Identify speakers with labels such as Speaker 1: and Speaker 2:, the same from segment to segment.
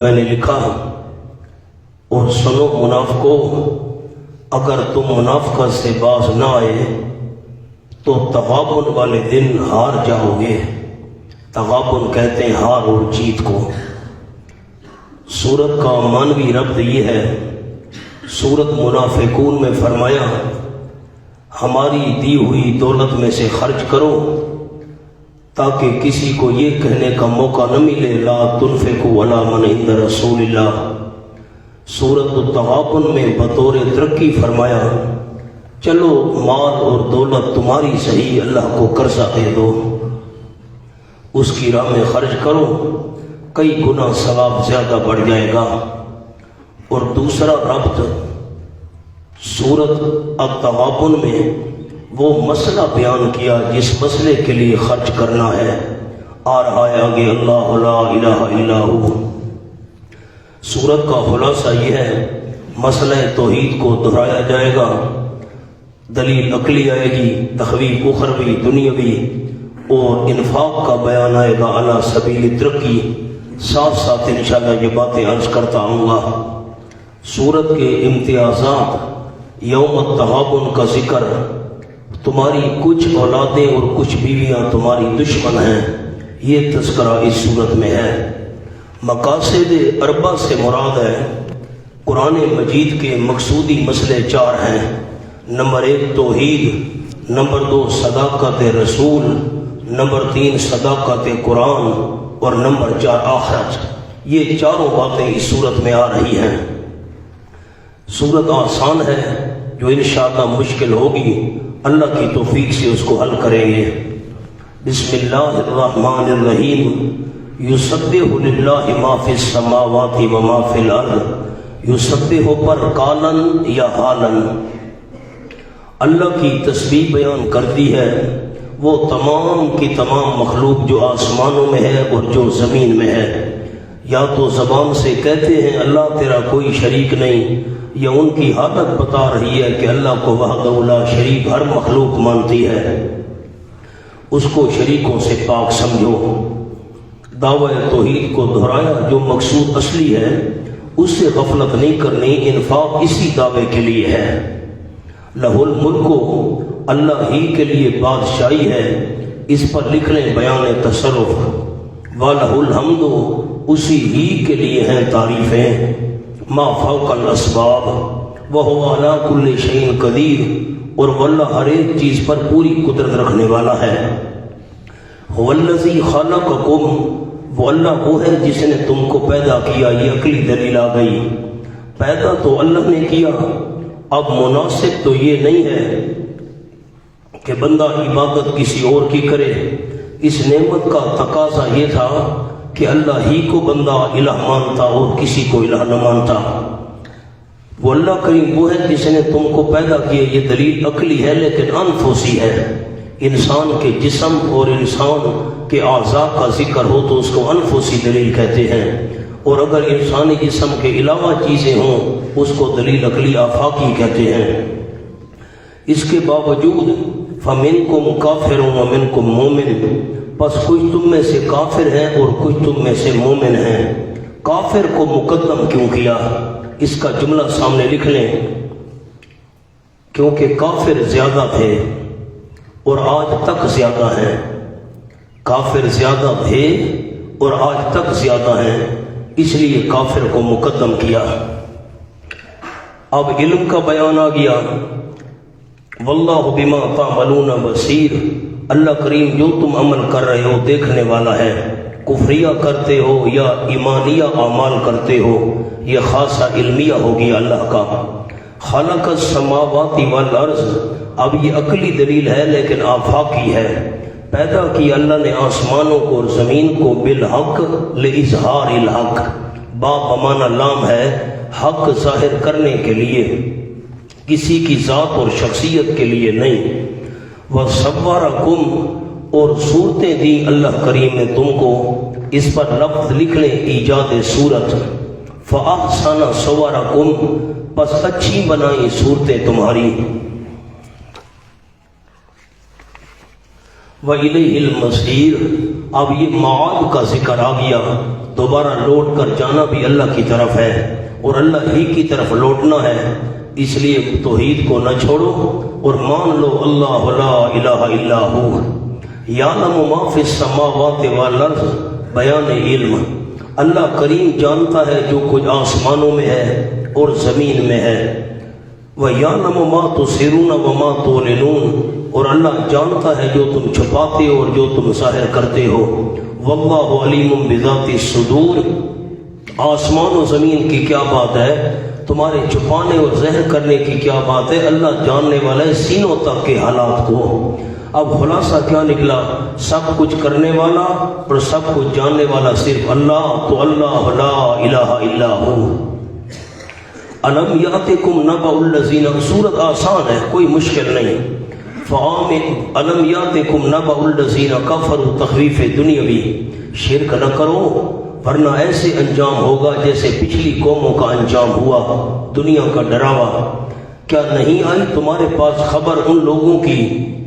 Speaker 1: میں نے لکھا اور سنو منافقو، اگر تم منافقت سے باز نہ آئے تو تغابن والے دن ہار جاؤ گے۔ تغابن کہتے ہیں ہار اور جیت کو۔ سورت کا معنوی ربط یہ ہے، سورت منافقون میں فرمایا ہماری دی ہوئی دولت میں سے خرچ کرو تاکہ کسی کو یہ کہنے کا موقع نہ ملے لا تنفقوا علی من عند رسول اللہ۔ سورت التغابن میں بطور ترقی فرمایا چلو مال اور دولت تمہاری صحیح، اللہ کو قرضہ دے دو، اس کی راہ میں خرچ کرو، کئی گنا ثواب زیادہ بڑھ جائے گا۔ اور دوسرا ربط سورت التغابن میں وہ مسئلہ بیان کیا جس مسئلے کے لیے خرچ کرنا ہے، آ رہا ہے آگے اللہ لا الہ الا ہو۔ سورت کا خلاصہ یہ ہے مسئلہ توحید کو دہرایا جائے گا، دلیل عقلی آئے گی، تخویف اخروی دنیاوی اور انفاق کا بیان آئے گا علی سبیل ترقی۔ ساتھ ساتھ انشاءاللہ یہ باتیں عرض کرتا ہوں گا۔ سورت کے امتیازات، یوم التغابن کا ذکر، تمہاری کچھ اولادیں اور کچھ بیویاں تمہاری دشمن ہیں، یہ تذکرہ اس صورت میں ہے۔ مقاصد اربع سے مراد ہے قرآن مجید کے مقصودی مسئلے چار ہیں۔ نمبر 1 توحید، نمبر 2 صداقت رسول، نمبر 3 صداقت قرآن اور نمبر 4 آخرت۔ یہ چاروں باتیں اس صورت میں آ رہی ہیں۔ صورت آسان ہے، جو انشاءاللہ مشکل ہوگی اللہ کی توفیق سے اس کو حل کریں گے۔ بسم اللہ الرحمن الرحیم۔ یسبح للہ ما فی السماوات و ما فی الارض۔ یسبح پر قالن یا حالن، اللہ کی تسبیح بیان کرتی ہے وہ تمام کی تمام مخلوق جو آسمانوں میں ہے اور جو زمین میں ہے۔ یا تو زبان سے کہتے ہیں اللہ تیرا کوئی شریک نہیں، یا ان کی حالت بتا رہی ہے کہ اللہ کو وحدہ لا شریک ہر مخلوق مانتی ہے، اس کو شریکوں سے پاک سمجھو۔ دعوی توحید کو دہرایا، جو مقصود اصلی ہے اس سے غفلت نہیں کرنی، انفاق اسی دعوے کے لیے ہے۔ لہ الملک، اللہ ہی کے لیے بادشاہی ہے، اس پر لکھ لیں بیان تصرف۔ وَلَهُ الْحَمْدُ، اسی ہی کے لیے ہیں تعریفیں۔ ما فوق الاسباب وهو على كل شيء قدیر، اور واللہ ہر ایک چیز پر پوری قدرت رکھنے والا ہے۔ هو الذی خلقکم، وہ اللہ وہ ہے جس نے تم کو پیدا کیا۔ یہ عقلی دلیل آ گئی، پیدا تو اللہ نے کیا۔ اب مناسب تو یہ نہیں ہے کہ بندہ عبادت کسی اور کی کرے، اس نعمت کا تقاضا یہ تھا کہ اللہ ہی کو بندہ الہ مانتا اور کسی کو الہ نہ مانتا۔ وہ اللہ کریم وہ ہے جس نے تم کو پیدا کیا، یہ دلیل عقلی ہے لیکن انفسی ہے۔ انسان کے جسم اور انسان کے اعضاء کا ذکر ہو تو اس کو انفسی دلیل کہتے ہیں، اور اگر انسانی جسم کے علاوہ چیزیں ہوں اس کو دلیل عقلی آفاقی کہتے ہیں۔ اس کے باوجود فَمِنْكُمْ كَافِرٌ وَمِنْكُمْ مُؤْمِنٌ، بس کچھ تم میں سے کافر ہیں اور کچھ تم میں سے مومن ہیں۔ کافر کو مقدم کیوں کیا، اس کا جملہ سامنے لکھ لیں، کیونکہ کافر زیادہ تھے اور آج تک زیادہ ہیں۔ کافر زیادہ تھے اور آج تک زیادہ ہیں، اس لیے کافر کو مقدم کیا۔ اب علم کا بیان آ گیا۔ واللہ بما تعملون بصیر، اللہ کریم جو تم عمل کر رہے ہو دیکھنے والا ہے۔ کفریہ کرتے ہو یا ایمانیہ اعمال کرتے ہو، یہ خاصہ علمیہ ہوگی اللہ کا۔ خلق السماوات والارض، اب یہ عقلی دلیل ہے لیکن آفاقی ہے۔ پیدا کی اللہ نے آسمانوں کو اور زمین کو بالحق لإظہار الحق، با بمعنی لام ہے، حق ظاہر کرنے کے لیے، کسی کی ذات اور شخصیت کے لیے نہیں۔ وَصَوَّرَكُمْ، اور صورتیں دی اللہ کریم نے تم کو، اس پر لفظ لکھ لیں ایجاد صورت۔ فَأَحْسَنَ صَوَرَكُمْ، پس اچھی بنائی صورتیں تمہاری۔ وَإِلَيْهِ الْمَصِيرُ، اب یہ معاد کا ذکر آ گیا، دوبارہ لوٹ کر جانا بھی اللہ کی طرف ہے اور اللہ ہی کی طرف لوٹنا ہے، اس لیے توحید کو نہ چھوڑو اور مان لو اللہ لا الہ الا ہو۔ یعلم ما فی السماوات والارض، بیان علم، اللہ کریم جانتا ہے جو کچھ آسمانوں میں ہے اور زمین میں ہے۔ وَيَعْلَمُ مَا تُسِرُّونَ وَمَا تُعْلِنُونَ، اور اللہ جانتا ہے جو تم چھپاتے ہو اور جو تم ظاہر کرتے ہو۔ وَاللَّهُ عَلِيمٌ بِذَاتِ الصُّدُورِ، آسمان و زمین کی کیا بات ہے، تمہارے چھپانے اور ظاہر کرنے کی کیا بات ہے، اللہ جاننے والا ہے سینوں تک کے حالات کو۔ اب خلاصہ کیا نکلا، سب کچھ کرنے والا اور سب کچھ جاننے والا صرف اللہ، تو اللہ لا الہ الا ہو۔ الم یاتکم نبأ الذین، سورت آسان ہے کوئی مشکل نہیں۔ الم یاتکم نبأ الذین کفروا، تخویف دنیاوی، شرک نہ کرو ورنہ ایسے انجام ہوگا جیسے پچھلی قوموں کا انجام ہوا، دنیا کا ڈراوا۔ کیا نہیں آئی تمہارے پاس خبر ان لوگوں کی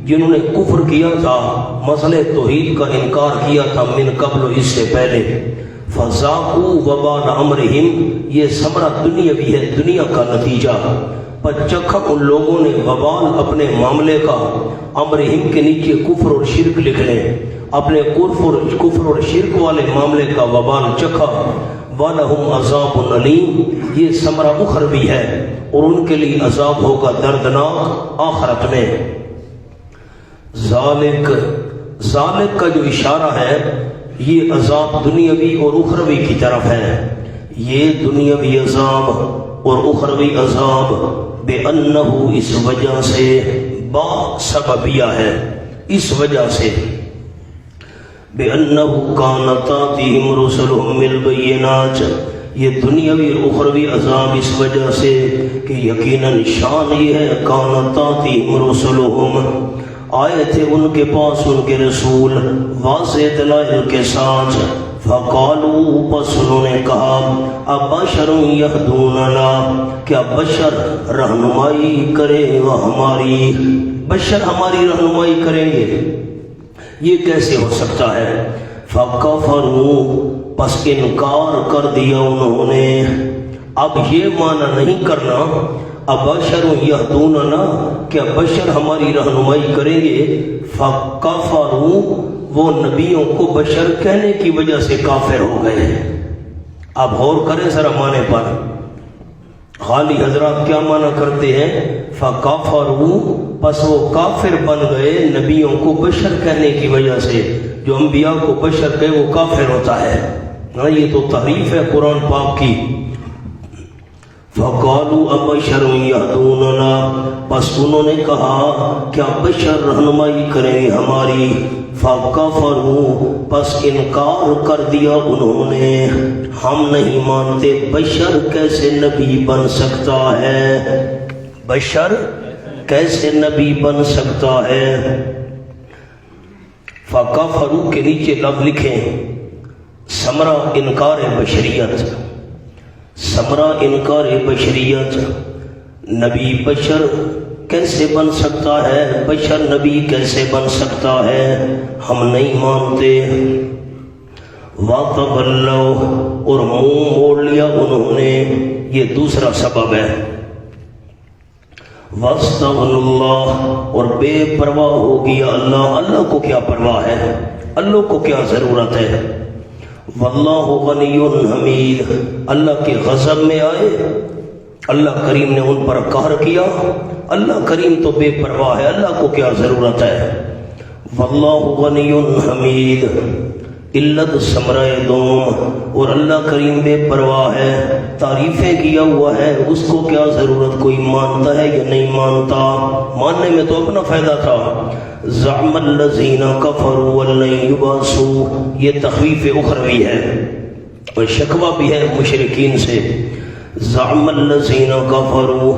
Speaker 1: جنہوں نے کفر کیا تھا، مسئلہ توحید کا انکار کیا تھا، من قبل، اس سے پہلے، فذاقوا وبال امرہم، یہ ثمرہ دنیاوی ہے، دنیا کا نتیجہ، پر چکھا ان لوگوں نے وبال اپنے معاملے کا، امرہم کے نیچے کفر اور شرک لکھ لیں، اپنے کفر اور شرک والے معاملے کا وبال چکھا۔ وَلَهُمْ عَذَابٌ أَلِيمٌ، یہ ثمرہ اخروی ہے اور ان کے لیے عذاب ہوگا دردناک آخرت میں۔ ذالک کا جو اشارہ ہے یہ عذاب دنیاوی اور اخروی کی طرف ہے، یہ دنیاوی عذاب اور اخروی عذاب بے انہو، اس وجہ سے، با سببیہ ہے، اس وجہ سے، بے انہو کانت تاتیہم رسلہم بالبینات، یہ دنیاوی اور اخروی عذاب اس وجہ سے کہ یقیناً شان یہ ہے، کانت تاتیہم رسلہم، آئے تھے ان کے پاس ان کے رسول واضح دلائل کے ساتھ، فقالوا، پس انہوں نے کہا، ابشر یہدوننا، کیا بشر رہنمائی کرے گا ہماری، بشر ہماری رہنمائی کریں گے، یہ کیسے ہو سکتا ہے؟ فکفروا، پس انکار کر دیا انہوں نے۔ اب یہ معنی نہیں کرنا ابشر یہدوننا، کیا بشر ہماری رہنمائی کریں گے، فکفروا، وہ نبیوں کو بشر کہنے کی وجہ سے کافر ہو گئے۔ اب غور کریں ذرا معنی پر، غالی حضرات کیا معنی کرتے ہیں، فکفروا، پس وہ کافر بن گئے نبیوں کو بشر کہنے کی وجہ سے، جو انبیاء کو بشر کہے وہ کافر ہوتا ہے، یہ تو تحریف ہے قرآن پاک کی۔ فقالوا ابشر یہدوننا، پس انہوں نے کہا کیا بشر رہنمائی کریں ہماری، فکفروا، پس انکار کر دیا انہوں نے، ہم نہیں مانتے، بشر کیسے نبی بن سکتا ہے، بشر کیسے نبی بن سکتا ہے۔ فکفروا کے نیچے لفظ لکھیں، ثمرہ انکار بشریت، ثمرہ انکار بشریت، نبی بشر کیسے بن سکتا ہے، بشر نبی کیسے بن سکتا ہے، ہم نہیں مانتے۔ وَتَوَلَّوْا، اور منہ موڑ لیا انہوں نے، یہ دوسرا سبب ہے۔ وَاسْتَغْنَى اللَّهُ، اور بے پرواہ ہو گیا اللہ، اللہ کو کیا پرواہ ہے، اللہ کو کیا ضرورت ہے۔ واللہ غنی حمید، اللہ کے غضب میں آئے، اللہ کریم نے ان پر قہر کیا، اللہ کریم تو بے پرواہ ہے، اللہ کو کیا ضرورت ہے۔ واللہ غنی حمید، علت ثمرہ دوم، اور اللہ کریم بے پرواہ ہے، تعریفیں کیا ہوا ہے، اس کو کیا ضرورت، کوئی مانتا ہے یا نہیں مانتا، ماننے میں تو اپنا فائدہ تھا۔ زعم الذین کفروا ان لن یبعثوا، یہ تخویف اخروی ہے اور شکوہ بھی ہے مشرکین سے۔ زعم الذین کفروا،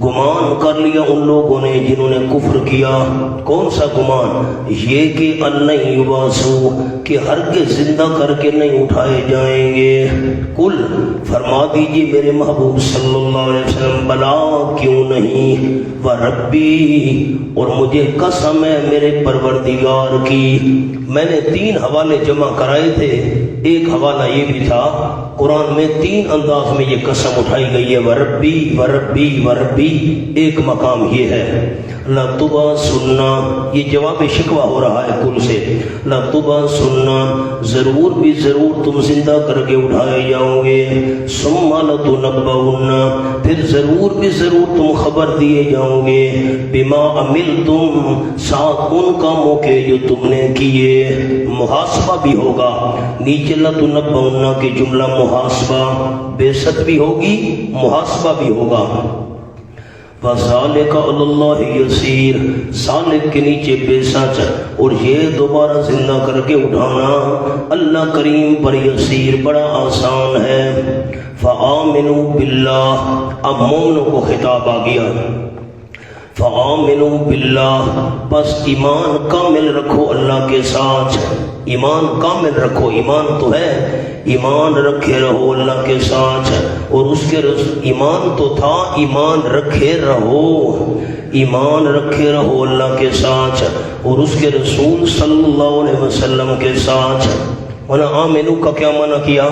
Speaker 1: گمان کر لیا ان لوگوں نے جنہوں نے کفر کیا، کون سا گمان، یہ کہ ان لن یبعثوا، کہ ہرگز زندہ کر کے نہیں اٹھائے جائیں گے۔ قل، فرما دیجئے میرے محبوب صلی اللہ علیہ وسلم، بلا، کیوں نہیں، وربی، اور مجھے قسم ہے میرے پروردگار کی، میں نے 3 حوالے جمع کرائے تھے. ایک حوالہ یہ بھی تھا، قرآن میں 3 انداز میں یہ قسم اٹھائی گئی ہے، وربی وربی وربی. ایک مقام یہ ہے لَتُبَا سننا، یہ جواب شکوہ ہو رہا ہے کل سے. لَتُبَا سننا، ضرور بھی ضرور تم زندہ کر کے اٹھائے جاؤ گے. ثُمَّ لَتُنَبَّؤُنَّ، پھر ضرور بھی ضرور تم خبر دیے جاؤ گے. بِمَا عَمِلْتُمْ، ساتھ ان کاموں کے جو تم نے کیے. محاسبہ بھی ہوگا. نیچے لَتُنَبَّؤُنَّ کی جملہ محاسبہ، بے ست بھی ہوگی، محاسبہ بھی ہوگا. وَذَلِكَ عَلَى اللَّهِ يَسِيرٌ، سالک کے نیچے بے سچ، اور یہ دوبارہ زندہ کر کے اٹھانا اللہ کریم پر یسیر، بڑا آسان ہے. فَآمِنُوا بِاللَّهِ، اب مومنوں کو خطاب آ گیا. فَآمِنُوا بِاللَّهِ، بس ایمان کامل رکھو اللہ کے ساتھ. ایمان کامل رکھو، ایمان تو ہے، ایمان رکھے رہو اللہ کے ساتھ. اور اس کے ایمان تو تھا، ایمان رکھے رہو، ایمان رکھے رہو اللہ کے ساتھ اور اس کے رسول صلی اللہ علیہ وسلم کے ساتھ. وَنَا آمِنُوا کا کیا معنی کیا؟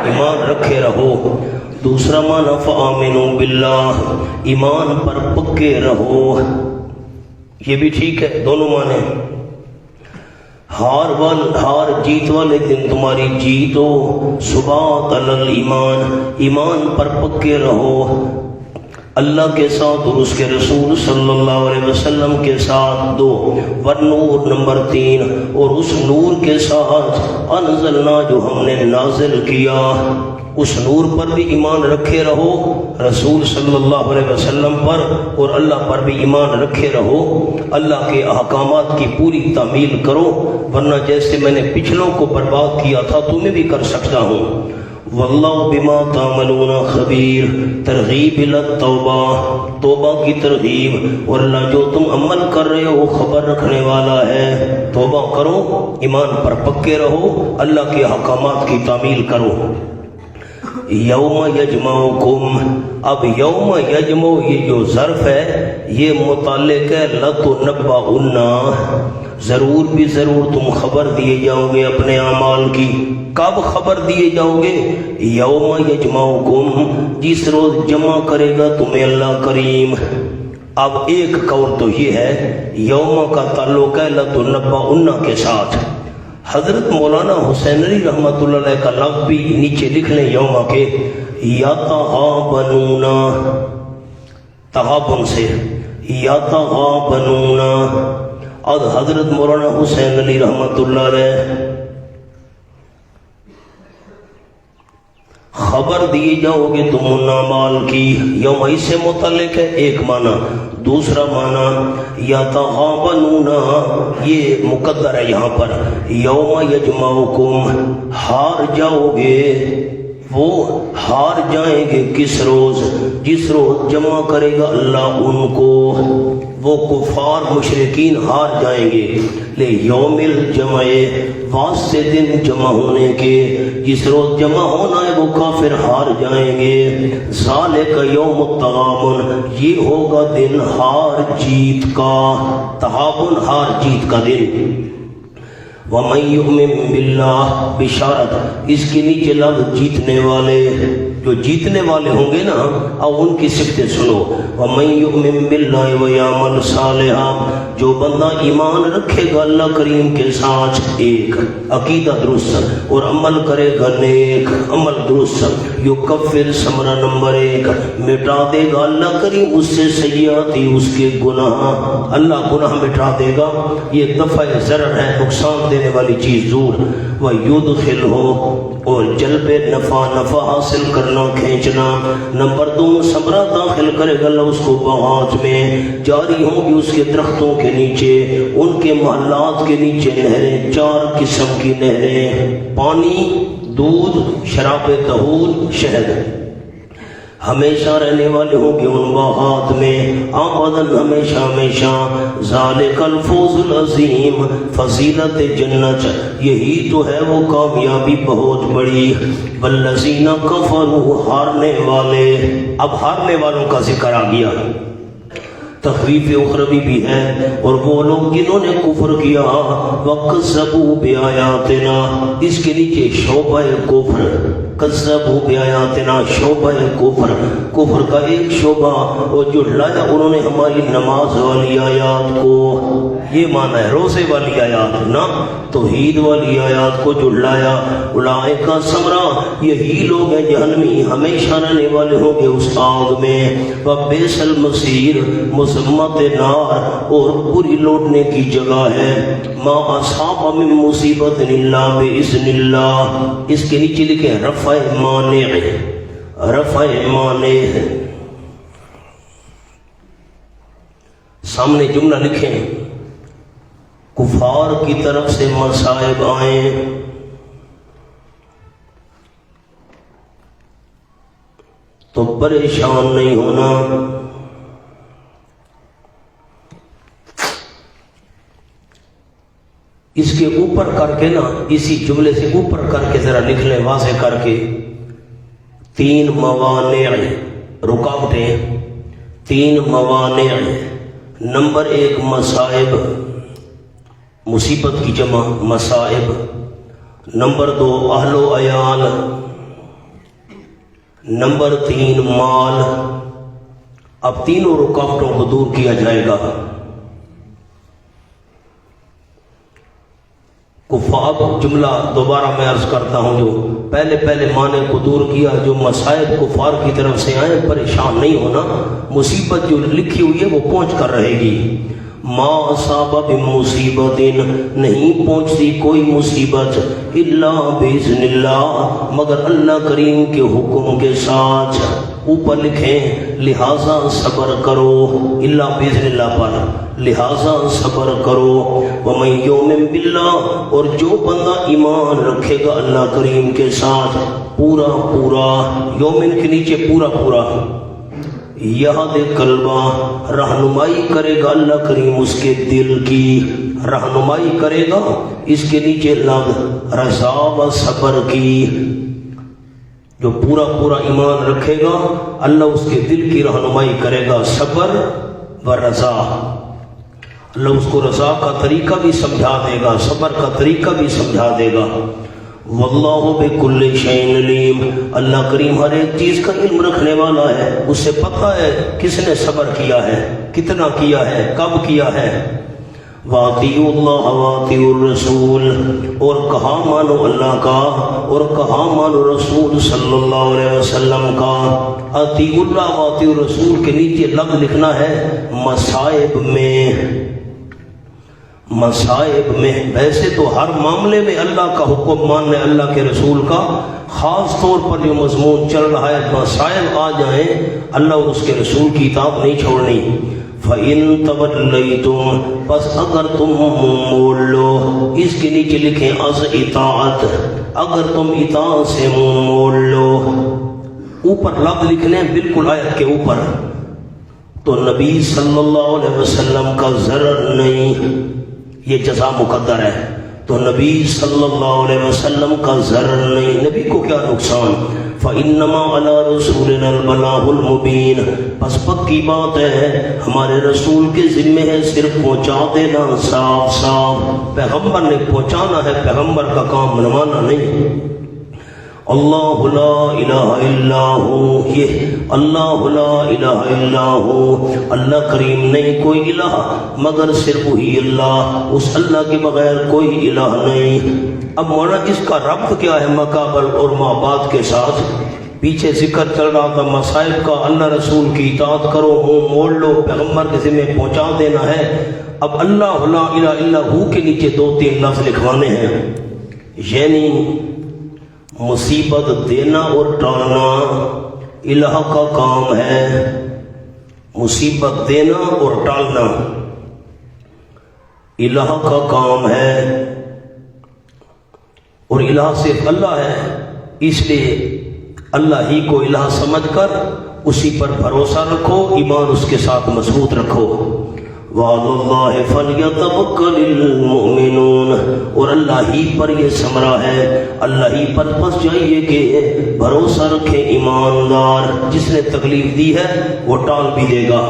Speaker 1: ایمان رکھے رہو. دوسرا معنی فَآمِنُوا بِاللَّهِ، ایمان پر پکے رہو. یہ بھی ٹھیک ہے، دونوں معنی. ہار جیت والے دن تمہاری جیت ہو. ثبات علی الایمان، ایمان پر پکے رہو اللہ کے ساتھ اور اس کے رسول صلی اللہ علیہ وسلم کے ساتھ. 2 والنور نمبر 3، اور اس نور کے ساتھ انزلنا، جو ہم نے نازل کیا، اس نور پر بھی ایمان رکھے رہو، رسول صلی اللہ علیہ وسلم پر اور اللہ پر بھی ایمان رکھے رہو. اللہ کے احکامات کی پوری تعمیل کرو، ورنہ جیسے میں نے پچھلوں کو برباد کیا تھا تمہیں بھی کر سکتا ہوں. واللہ بما تعملون خبیر، ترغیب الی التوبہ، توبہ کی ترغیب، اور اللہ جو تم عمل کر رہے ہو وہ خبر رکھنے والا ہے. توبہ کرو، ایمان پر پکے رہو، اللہ کے احکامات کی تعمیل کرو. یوم یجمعکم، اب یوم یجمع یہ جو ظرف ہے یہ متعلق ہے لَتُنَبَّؤُنَّ، ضرور بھی ضرور تم خبر دیے جاؤ گے اپنے اعمال کی. کب خبر دیے جاؤ گے؟ یوم یجمعکم، جس روز جمع کرے گا تمہیں اللہ کریم. اب ایک قول تو یہ ہے یوم کا تعلق ہے لَتُنَبَّؤُنَّ کے ساتھ. حضرت مولانا حسین علی رحمۃ اللہ علیہ کا لفظ بھی نیچے لکھ لیں یوم کے، یتغابنون، تغابن سے یتغابنون. اور حضرت مولانا حسین علی رحمۃ اللہ علیہ خبر دیے جاؤ گے تم ان اعمال کی. یوم اس سے متعلق ہے ایک معنی. دوسرا معنی یتغابنون، یہ مقدر ہے یہاں پر. یوم یجمعکم، ہار جاؤ گے، وہ ہار جائیں گے کس روز؟ جس روز جمع کرے گا اللہ ان کو. وہ کفار مشرکین ہار جائیں گے. لے یوم الجمع، واسطے دن جمع ہونے کے، جس روز جمع ہونا ہے وہ کافر ہار جائیں گے. ذالک یوم التغابن، یہ ہوگا دن ہار جیت کا. تغابن ہار جیت کا دن. وَمَن يُؤْمِن بِاللَّهِ، بشارت اس کے نیچے لفظ جیتنے والے، جو جیتنے والے ہوں گے نا، اب ان کی صفتیں سنو. وَمَن يُؤْمِن بِاللَّهِ وَيَعْمَلْ صَالِحًا، جو بندہ ایمان رکھے گا اللہ کریم کے ساتھ، ایک عقیدہ درست اور عمل کرے گا نیک، عمل درست. یکفر ثمرہ نمبر 1، مٹا دے گا اللہ کریم اس سے سیئاتی، اس کے گناہ، اللہ گناہ مٹا دے گا. یہ دفع ضرر ہے، نقصان دینے والی چیز دور. وَيُدْخِلْهُ، اور جلب نفع حاصل کرنا، کھینچنا. نمبر 2، ثمرہ داخل کرے گا اللہ اس کو باغات میں، جاری ہوں گی اس کے درختوں کے نیچے، ان کے محلات کے نیچے نہریں، 4 قسم کی نہریں، پانی، دودھ، شراب طہور، شہد. ہمیشہ رہنے والے ہوں گے ان باغات میں، آبادن ہمیشہ ہمیشہ. ذالک الفوز العظیم، فضیلت جنت، یہی تو ہے وہ کامیابی بہت بڑی. والذین کفروا، ہارنے والے. اب ہارنے والوں کا ذکر آ گیا. تخویف اخروی بھی ہے، اور وہ لوگ جنہوں نے کفر کیا وَقَذَّبُوا بِآيَاتِنَا، اس کے نیچے شعبہ کفر، کذبوا بآیاتنا شعبہ کفر، کفر کا ایک شعبہ، وہ جھٹلایا انہوں نے ہماری نماز والی آیات کو، یہ معنی ہے روزے والی آیات نہ توحید والی آیات کو جھٹلایا۔ اولئک سمرا، یہی لوگ ہیں جہنمی، ہمیشہ رہنے والے ہوں گے اس آگ میں، وبئس المصیر، مذمت نار، اور پوری لوٹنے کی جگہ ہے۔ ما اصاب من مصیبت الا باذن اللہ، اس کے نیچے لکھے رفع مانع، رفع مانع، سامنے جملہ لکھیں کفار کی طرف سے مصائب آئیں تو پریشان نہیں ہونا، اس کے اوپر کر کے نا، اسی جملے سے اوپر کر کے ذرا لکھ لیں واضح کر کے، تین موانع، رکاوٹیں، تین موانع، نمبر ایک مصائب، مصیبت کی جمع مصائب، نمبر دو اہل و عیال، نمبر تین مال۔ اب تینوں رکاوٹوں کو دور کیا جائے گا۔ کفار، جملہ دوبارہ میں عرض کرتا ہوں، جو پہلے معنی کو دور کیا، جو مصائب کفار کی طرف سے آئے پریشان نہیں ہونا، مصیبت جو لکھی ہوئی ہے وہ پہنچ کر رہے گی۔ ما اصاب بمصیبت، نہیں پہنچتی کوئی مصیبت الا باذن اللہ، مگر اللہ کریم کے حکم کے ساتھ۔ اوپر لکھیں لہذا صبر کرو، الا باذن اللہ پر، لہذا صبر کرو۔ ومن یؤمن باللہ، اور جو بندہ ایمان رکھے گا اللہ کریم کے ساتھ پورا پورا، یومن کے نیچے پورا پورا، یہاں دے قلبہ، رہنمائی کرے گا اللہ کریم اس کے دل کی، رہنمائی کرے گا، اس کے نیچے لفظ رضا و صبر کی، جو پورا پورا ایمان رکھے گا اللہ اس کے دل کی رہنمائی کرے گا، صبر و رضا، اللہ اس کو رضا کا طریقہ بھی سمجھا دے گا، صبر کا طریقہ بھی سمجھا دے گا۔ واللہ بکل شیء علیم، اللہ کریم ہر ایک چیز کا علم رکھنے والا ہے، اس سے پتہ ہے کس نے صبر کیا ہے، کتنا کیا ہے، کب کیا ہے۔ وَأَطِیعُوا اللَّهَ وَأَطِیعُوا الرَّسُولَ، اور کہا مانو اللہ کا اور کہا مانو رسول صلی اللہ علیہ وسلم کا۔ اطیعوا اللہ وَأَطِیعُوا الرَّسُولَ کے نیچے لفظ لکھنا ہے مصائب میں، مصائب میں۔ ویسے تو ہر معاملے میں اللہ کا حکم ماننے، اللہ کے رسول کا، خاص طور پر جو مضمون چل رہا ہے مصائب آ جائیں اللہ اور اس کے رسول کی اطاعت نہیں چھوڑنی۔ فَإِن تَوَلَّيْتُمْ، بس اگر تم موڑ لو، اس کے نیچے لکھیں از اطاعت، اگر تم اطاعت سے موڑ لو، اوپر لفظ لکھنے بالکل آیت کے اوپر، تو نبی صلی اللہ علیہ وسلم کا ضرر نہیں، یہ جزا مقدر ہے، تو نبی صلی اللہ علیہ وسلم کا ضرر نہیں، نبی کو کیا نقصان۔ فَإِنَّمَا عَلَىٰ رَسُولِنَا الْبَلَاغُ الْمُبِينُ، بس پکی بات ہے ہمارے رسول کے ذمے ہے صرف پہنچا دینا صاف صاف، پیغمبر نے پہنچانا ہے، پیغمبر کا کام منوانا نہیں۔ اللہ لا الہ الا ہو، یہ اللہ لا الہ الا ہو، اللہ کریم نہیں کوئی الہ مگر صرف وہی اللہ، اس اللہ کے بغیر کوئی الہ نہیں۔ اب مولانا اس کا ربط کیا ہے مقابل اور مابعد کے ساتھ؟ پیچھے ذکر چل رہا تھا مصائب کا، اللہ رسول کی اطاعت کرو، منہ موڑ لو، پیغمبر کے ذمہ پہنچا دینا ہے۔ اب اللہ لا الہ الا ہو کے نیچے دو تین لفظ لکھوانے ہیں، یعنی مصیبت دینا اور ٹالنا الہ کا کام ہے، مصیبت دینا اور ٹالنا الہ کا کام ہے، اور الہ صرف اللہ ہے، اس لیے اللہ ہی کو الہ سمجھ کر اسی پر بھروسہ رکھو، ایمان اس کے ساتھ مضبوط رکھو۔ وَعَلَى اللَّهِ فَلْيَتَوَكَّلِ الْمُؤْمِنُونَ، اور اللہ ہی پر یہ ثمرہ ہے، اللہ ہی پر بس چاہیے کہ بھروسہ رکھے ایماندار، جس نے تکلیف دی ہے وہ ٹال بھی دے گا۔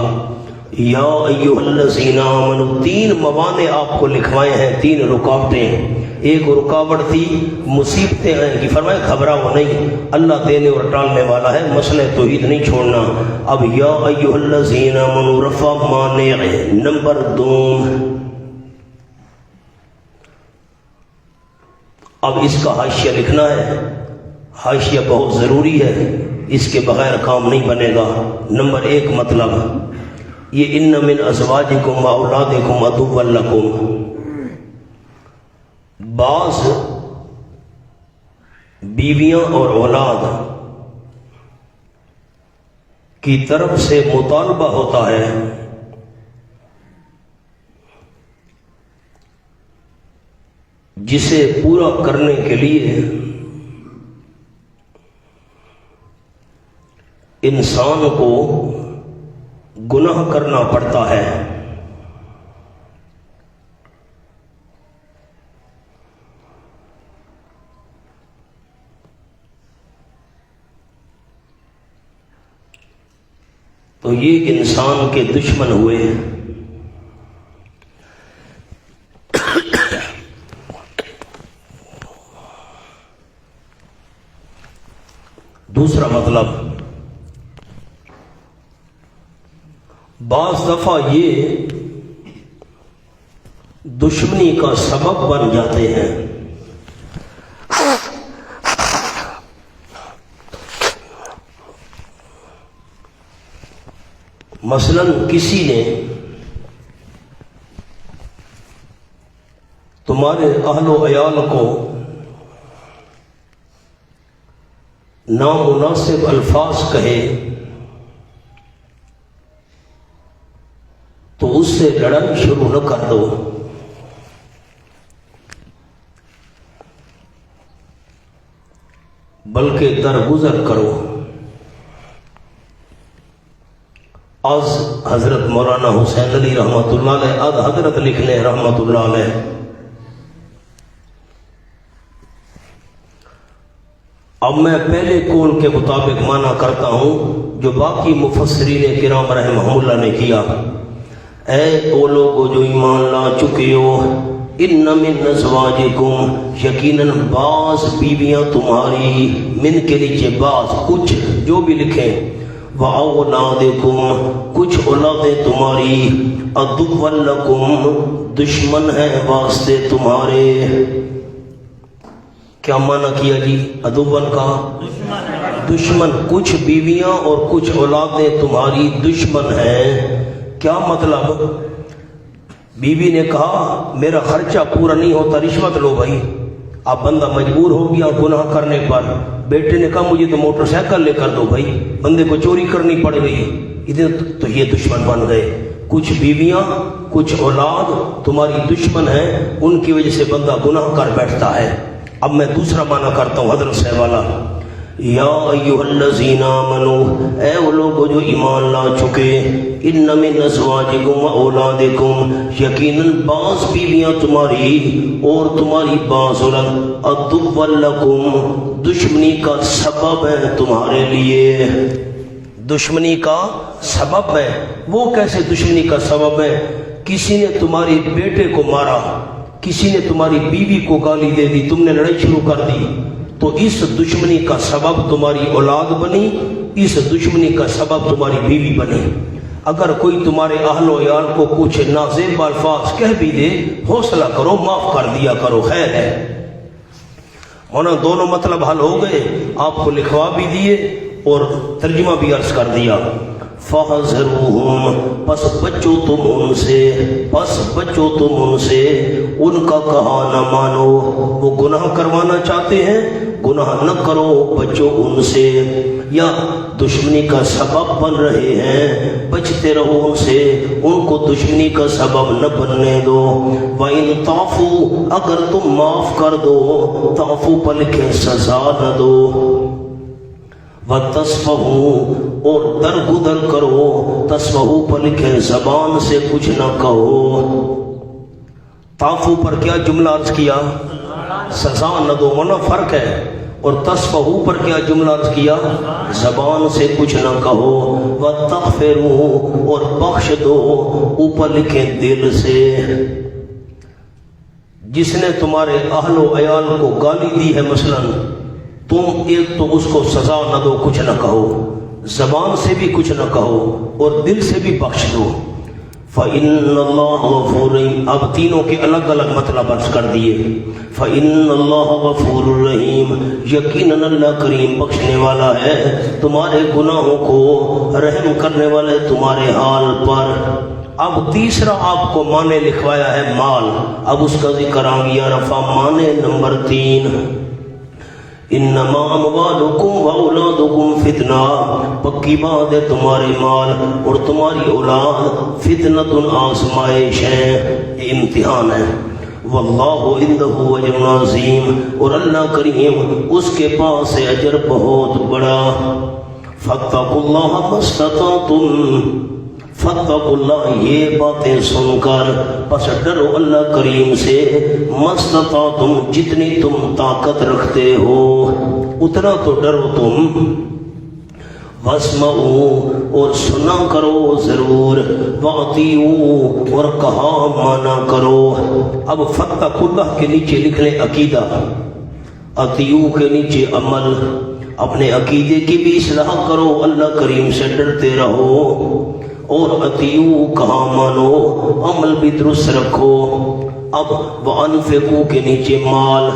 Speaker 1: یا ایھا الذین آمنوا، تین موانع آپ کو لکھوائے ہیں، تین رکاوٹیں۔ ایک رکاوٹ تھی مصیبتیں آئیں گی، فرمایا گھبراؤ نہیں، اللہ دینے اور ٹالنے والا ہے، مسئلہ توحید نہیں چھوڑنا۔ اب یا ایھا الذین آمنوا رفع مانع نمبر 2۔ اب اس کا حاشیہ لکھنا ہے، حاشیہ بہت ضروری ہے، اس کے بغیر کام نہیں بنے گا۔ نمبر 1 مطلب یہ ان من ازواجکم و اولادکم عدوا لکم، بعض بیویاں اور اولاد کی طرف سے مطالبہ ہوتا ہے جسے پورا کرنے کے لیے انسان کو گناہ کرنا پڑتا ہے۔ تو یہ انسان کے دشمن ہوئے ہیں۔ دوسرا مطلب، بعض دفعہ یہ دشمنی کا سبب بن جاتے ہیں۔ مثلا کسی نے تمہارے اہل و عیال کو نامناسب الفاظ کہے تو اس سے لڑائی شروع نہ کر دو، بلکہ درگزر کرو۔ از حضرت مولانا حسین علی رحمۃ اللہ علیہ، از حضرت لکھنے رحمۃ اللہ علیہ، اب میں پہلے قول کے مطابق مانا کرتا ہوں جو باقی مفسرین کرام رحمہ اللہ نے کیا۔ اے وہ لوگو جو ایمان لا چکے ہو، ان من ازواجکم، یقیناً بعض بیویاں تمہاری، من کے نیچے بعض، کچھ جو بھی لکھیں، وَأَوْلَادِكُمْ، کچھ اولادیں تمہاری، عَدُوًّا لَكُمْ، دشمن ہیں واسطے تمہارے۔ کیا معنی کیا جی عدوًا کا؟ دشمن، کچھ بیویاں اور کچھ اولادیں تمہاری دشمن ہیں۔ کیا مطلب؟ بیوی نے کہا میرا خرچہ پورا نہیں ہوتا، رشوت لو بھائی۔ اب بندہ مجبور ہو گیا گناہ کرنے پر، بیٹے نے کہا مجھے تو موٹر سائیکل لے کر دو بھائی، بندے کو چوری کرنی پڑ گئی، ادھر تو یہ دشمن بن گئے۔ کچھ بیویاں کچھ اولاد تمہاری دشمن ہیں، ان کی وجہ سے بندہ گناہ کر بیٹھتا ہے۔ اب میں دوسرا معنی کرتا ہوں حضرت صاحب والا، یا ایھا الذین آمنوا، اے وہ لوگ جو ایمان لا چکے، ان من ازواجکم و اولادکم، یقیناً بعض بیویاں تمہاری اور تمہاری بعض اولاد، عدوا لکم، دشمنی کا سبب ہے تمہارے لیے، دشمنی کا سبب ہے۔ وہ کیسے دشمنی کا سبب ہے؟ کسی نے تمہاری بیٹے کو مارا، کسی نے تمہاری بیوی کو گالی دے دی، تم نے لڑائی شروع کر دی، تو اس دشمنی کا سبب تمہاری اولاد بنی، اس دشمنی کا سبب تمہاری بیوی بنی۔ اگر کوئی تمہارے اہل و عیال کو کچھ نازیب الفاظ کہہ بھی دے، حوصلہ کرو، معاف کر دیا کرو، خیر ہے۔ ہونا دونوں مطلب حل ہو گئے، آپ کو لکھوا بھی دیے اور ترجمہ بھی عرض کر دیا۔ فَحَذَرُوهُمْ، پس بچو تم ان سے، پس بچو تم ان سے، ان کا کہا نہ مانو۔ وہ گناہ کروانا چاہتے ہیں، گناہ نہ کرو، بچو ان سے۔ یا دشمنی کا سبب بن رہے ہیں، بچتے رہو ان سے، ان کو دشمنی کا سبب نہ بننے دو۔ وَإِن تَعْفُوا، اگر تم معاف کر دو، تعفو پر لکھیں سزا نہ دو۔ وَتَصْفَحُوا، اور درگزر کرو، تصفحو پر لکھیں زبان سے کچھ نہ کہو۔ تعفو پر کیا جملہ عرض کیا؟ سزا نہ دو، ورنہ فرق ہے۔ اور تصفہو پر کیا جملہ عرض کیا؟ زبان سے کچھ نہ کہو، وَتَغْفِرُوا اور بخش دو، اوپر لکھیں دل سے۔ جس نے تمہارے اہل و عیال کو گالی دی ہے مثلا، تم ایک تو اس کو سزا نہ دو، کچھ نہ کہو، زبان سے بھی کچھ نہ کہو اور دل سے بھی بخش دو۔ فَإِنَّ اللَّهَ غَفُورٌ رَحِيمٌ، اب تینوں کے الگ الگ مطلب عرض کر دیے۔ فَإِنَّ اللَّهَ غَفُورٌ رَحِيمٌ، یقیناً اللہ کریم بخشنے والا ہے، تمہارے گناہوں کو رحم کرنے والا ہے تمہارے حال پر۔ اب تیسرا آپ کو معنی لکھوایا ہے مال، اب اس کا ذکر آ گیا رفع معنی نمبر 3۔ انما اموالکم واولادکم فتنہ، پکی بات ہے تمہارے مال اور تمہاری اولاد فتنۃ آزمائش ہے، یہ امتحان ہے۔ واللہ عندہ اجر عظیم، اور اللہ کریم اس کے پاس ہے اجر بہت بڑا۔ فاتقوا اللہ ما استطعتم، فتقوا اللہ، یہ باتیں سن کر بس ڈرو اللہ کریم سے، مستطعتم، جتنی تم طاقت رکھتے ہو اتنا تو ڈرو تم۔ واسمعوا، اور سنا کرو ضرور، واطیعوا، اور کہا مانا کرو۔ اب فتقوا اللہ کے نیچے لکھ لیں عقیدہ، اطیعوا کے نیچے عمل، اپنے عقیدے کی بھی اصلاح کرو، اللہ کریم سے ڈرتے رہو، اور اطیعوا کہا مانو، عمل بھی درست رکھو۔ اب وانفقوا کے نیچے مال،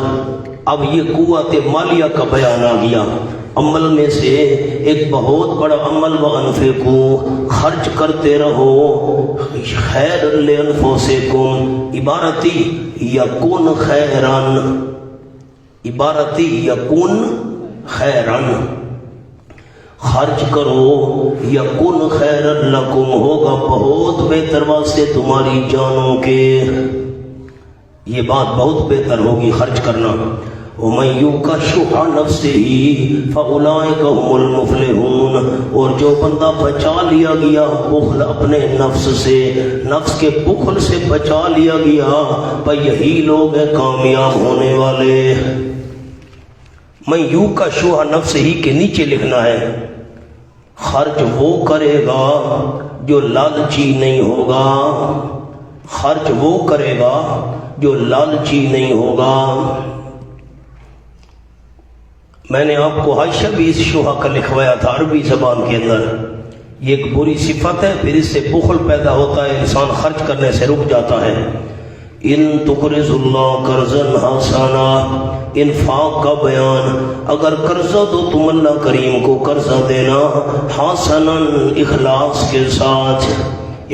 Speaker 1: اب یہ قوت مالیہ کا بیان آ گیا۔ عمل میں سے ایک بہت بڑا عمل وانفقوا، خرچ کرتے رہو، خیر لانفسکم، عبارتی یکن خیرن، عبارتی یکن خیرن، خرچ کرو، یکن خیر لکم، ہوگا بہت بہتر واسطے تمہاری جانوں کے، یہ بات بہت بہتر ہوگی خرچ کرنا۔ وَمَن یُوقَ شُحَّ نَفْسِهِ فَأُولَٰئِکَ هُمُ الْمُفْلِحُونَ، اور جو بندہ بچا لیا گیا بخل اپنے نفس سے، نفس کے بخل سے بچا لیا گیا، پر یہی لوگ ہیں کامیاب ہونے والے۔ من یوقع شح نفسہ کے نیچے لکھنا ہے خرچ وہ کرے گا جو لالچی نہیں ہوگا، خرچ وہ کرے گا جو لالچی نہیں ہوگا۔ میں نے آپ کو حاشیہ بھی اس شوہا کا لکھوایا تھا عربی زبان کے اندر، یہ ایک بری صفت ہے، پھر اس سے بخل پیدا ہوتا ہے، انسان خرچ کرنے سے رک جاتا ہے۔ ان تقرض اللہ قرضا حسنا، انفاق کا بیان، اگر قرضہ دو تم اللہ کریم کو قرضہ دینا، حسنا اخلاص کے ساتھ،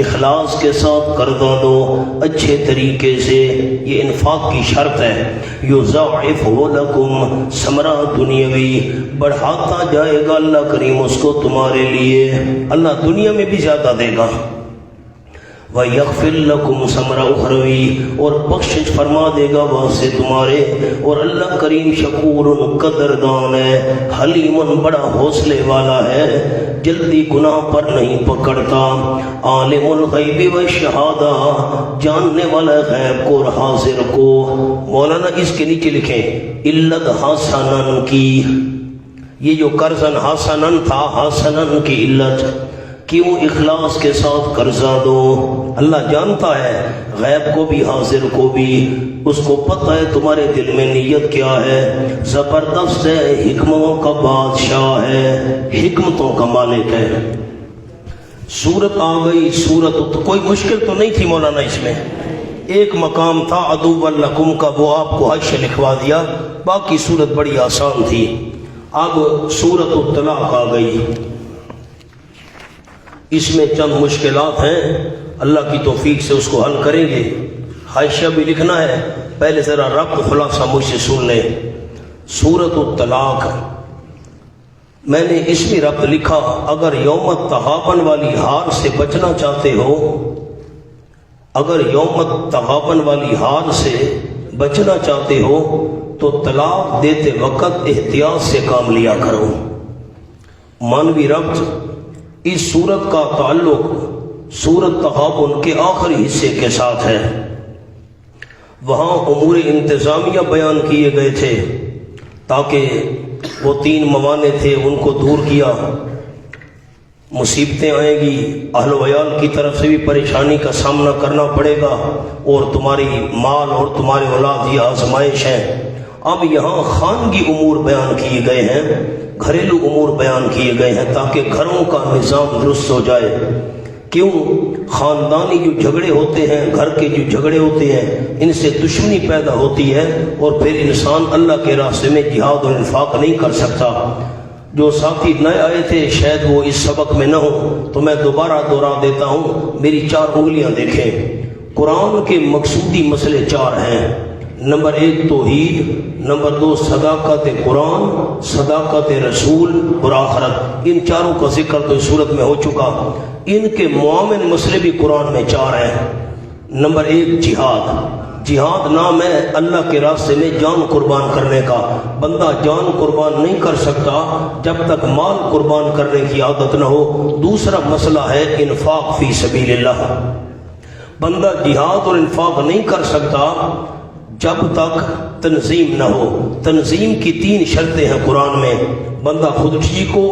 Speaker 1: اخلاص کے ساتھ قرضہ دو اچھے طریقے سے، یہ انفاق کی شرط ہے۔ یضاعفہ لکم، ثمرہ دنیاوی، بڑھاتا جائے گا اللہ کریم اس کو تمہارے لیے، اللہ دنیا میں بھی زیادہ دے گا۔ وَيَغْفِرْ لَكُمْ ثَمَرَ أُخْرَوِي، اور بخشش فرما دے گا وہاں سے تمہارے، اور اللہ کریم شکور قدردان ہے، حلیم بڑا حوصلے والا ہے، جلدی گناہ پر نہیں پکڑتا، عالم الغیب والشہادہ، جاننے والا غیب کو اور حاضر کو۔ مولانا اس کے نیچے لکھیں علت حسنن کی، یہ جو قرضن حسنن تھا، حسنن کی علت، کیوں اخلاص کے ساتھ قرضہ دو، اللہ جانتا ہے غیب کو بھی حاضر کو بھی، اس کو پتہ ہے تمہارے دل میں نیت کیا ہے، زبردست ہے، حکمتوں کا بادشاہ ہے، حکمتوں کا مالک ہے۔ سورت آ گئی، سورت کوئی مشکل تو نہیں تھی مولانا اس میں، ایک مقام تھا عدو لکم کا، وہ آپ کو حاشیہ لکھوا دیا، باقی سورت بڑی آسان تھی۔ اب سورت الطلاق آ گئی، اس میں چند مشکلات ہیں، اللہ کی توفیق سے اس کو حل کریں گے۔ حاشیہ بھی لکھنا ہے، پہلے ذرا ربط خلاصہ مجھ سے سن لیں۔ سورت الطلاق میں نے اس میں ربط لکھا، اگر یوم التغابن والی ہار سے بچنا چاہتے ہو، اگر یوم التغابن والی ہار سے بچنا چاہتے ہو تو طلاق دیتے وقت احتیاط سے کام لیا کرو۔ مانوی ربط، اس سورت کا تعلق سورت تغابن کے آخری حصے کے ساتھ ہے، وہاں امور انتظامیہ بیان کیے گئے تھے، تاکہ وہ 3 موانع تھے ان کو دور کیا. مصیبتیں آئیں گی، اہل و عیال کی طرف سے بھی پریشانی کا سامنا کرنا پڑے گا، اور تمہاری مال اور تمہارے اولاد یہ آزمائش ہے. اب یہاں خانگی امور بیان کیے گئے ہیں، گھریلو امور بیان کیے گئے ہیں تاکہ گھروں کا نظام درست ہو جائے. کیوں؟ خاندانی جو جھگڑے ہوتے ہیں، گھر کے جو جھگڑے ہوتے ہیں، ان سے دشمنی پیدا ہوتی ہے اور پھر انسان اللہ کے راستے میں جہاد اور انفاق نہیں کر سکتا. جو ساتھی نئے آئے تھے شاید وہ اس سبق میں نہ ہو تو میں دوبارہ دہرا دیتا ہوں. میری 4 انگلیاں دیکھیں. قرآن کے مقصودی مسئلے 4 ہیں. نمبر 1 توحید، نمبر 2 صداقت قرآن، صداقت رسول اور آخرت. ان چاروں کا ذکر تو اس صورت میں ہو چکا. ان کے معاون مسئلے بھی قرآن میں 4 ہیں. نمبر 1 جہاد. جہاد نام ہے اللہ کے راستے میں جان قربان کرنے کا. بندہ جان قربان نہیں کر سکتا جب تک مال قربان کرنے کی عادت نہ ہو. دوسرا مسئلہ ہے انفاق فی سبیل اللہ. بندہ جہاد اور انفاق نہیں کر سکتا جب تک تنظیم نہ ہو. تنظیم کی 3 شرطیں ہیں قرآن میں. بندہ خود ٹھیک ہو،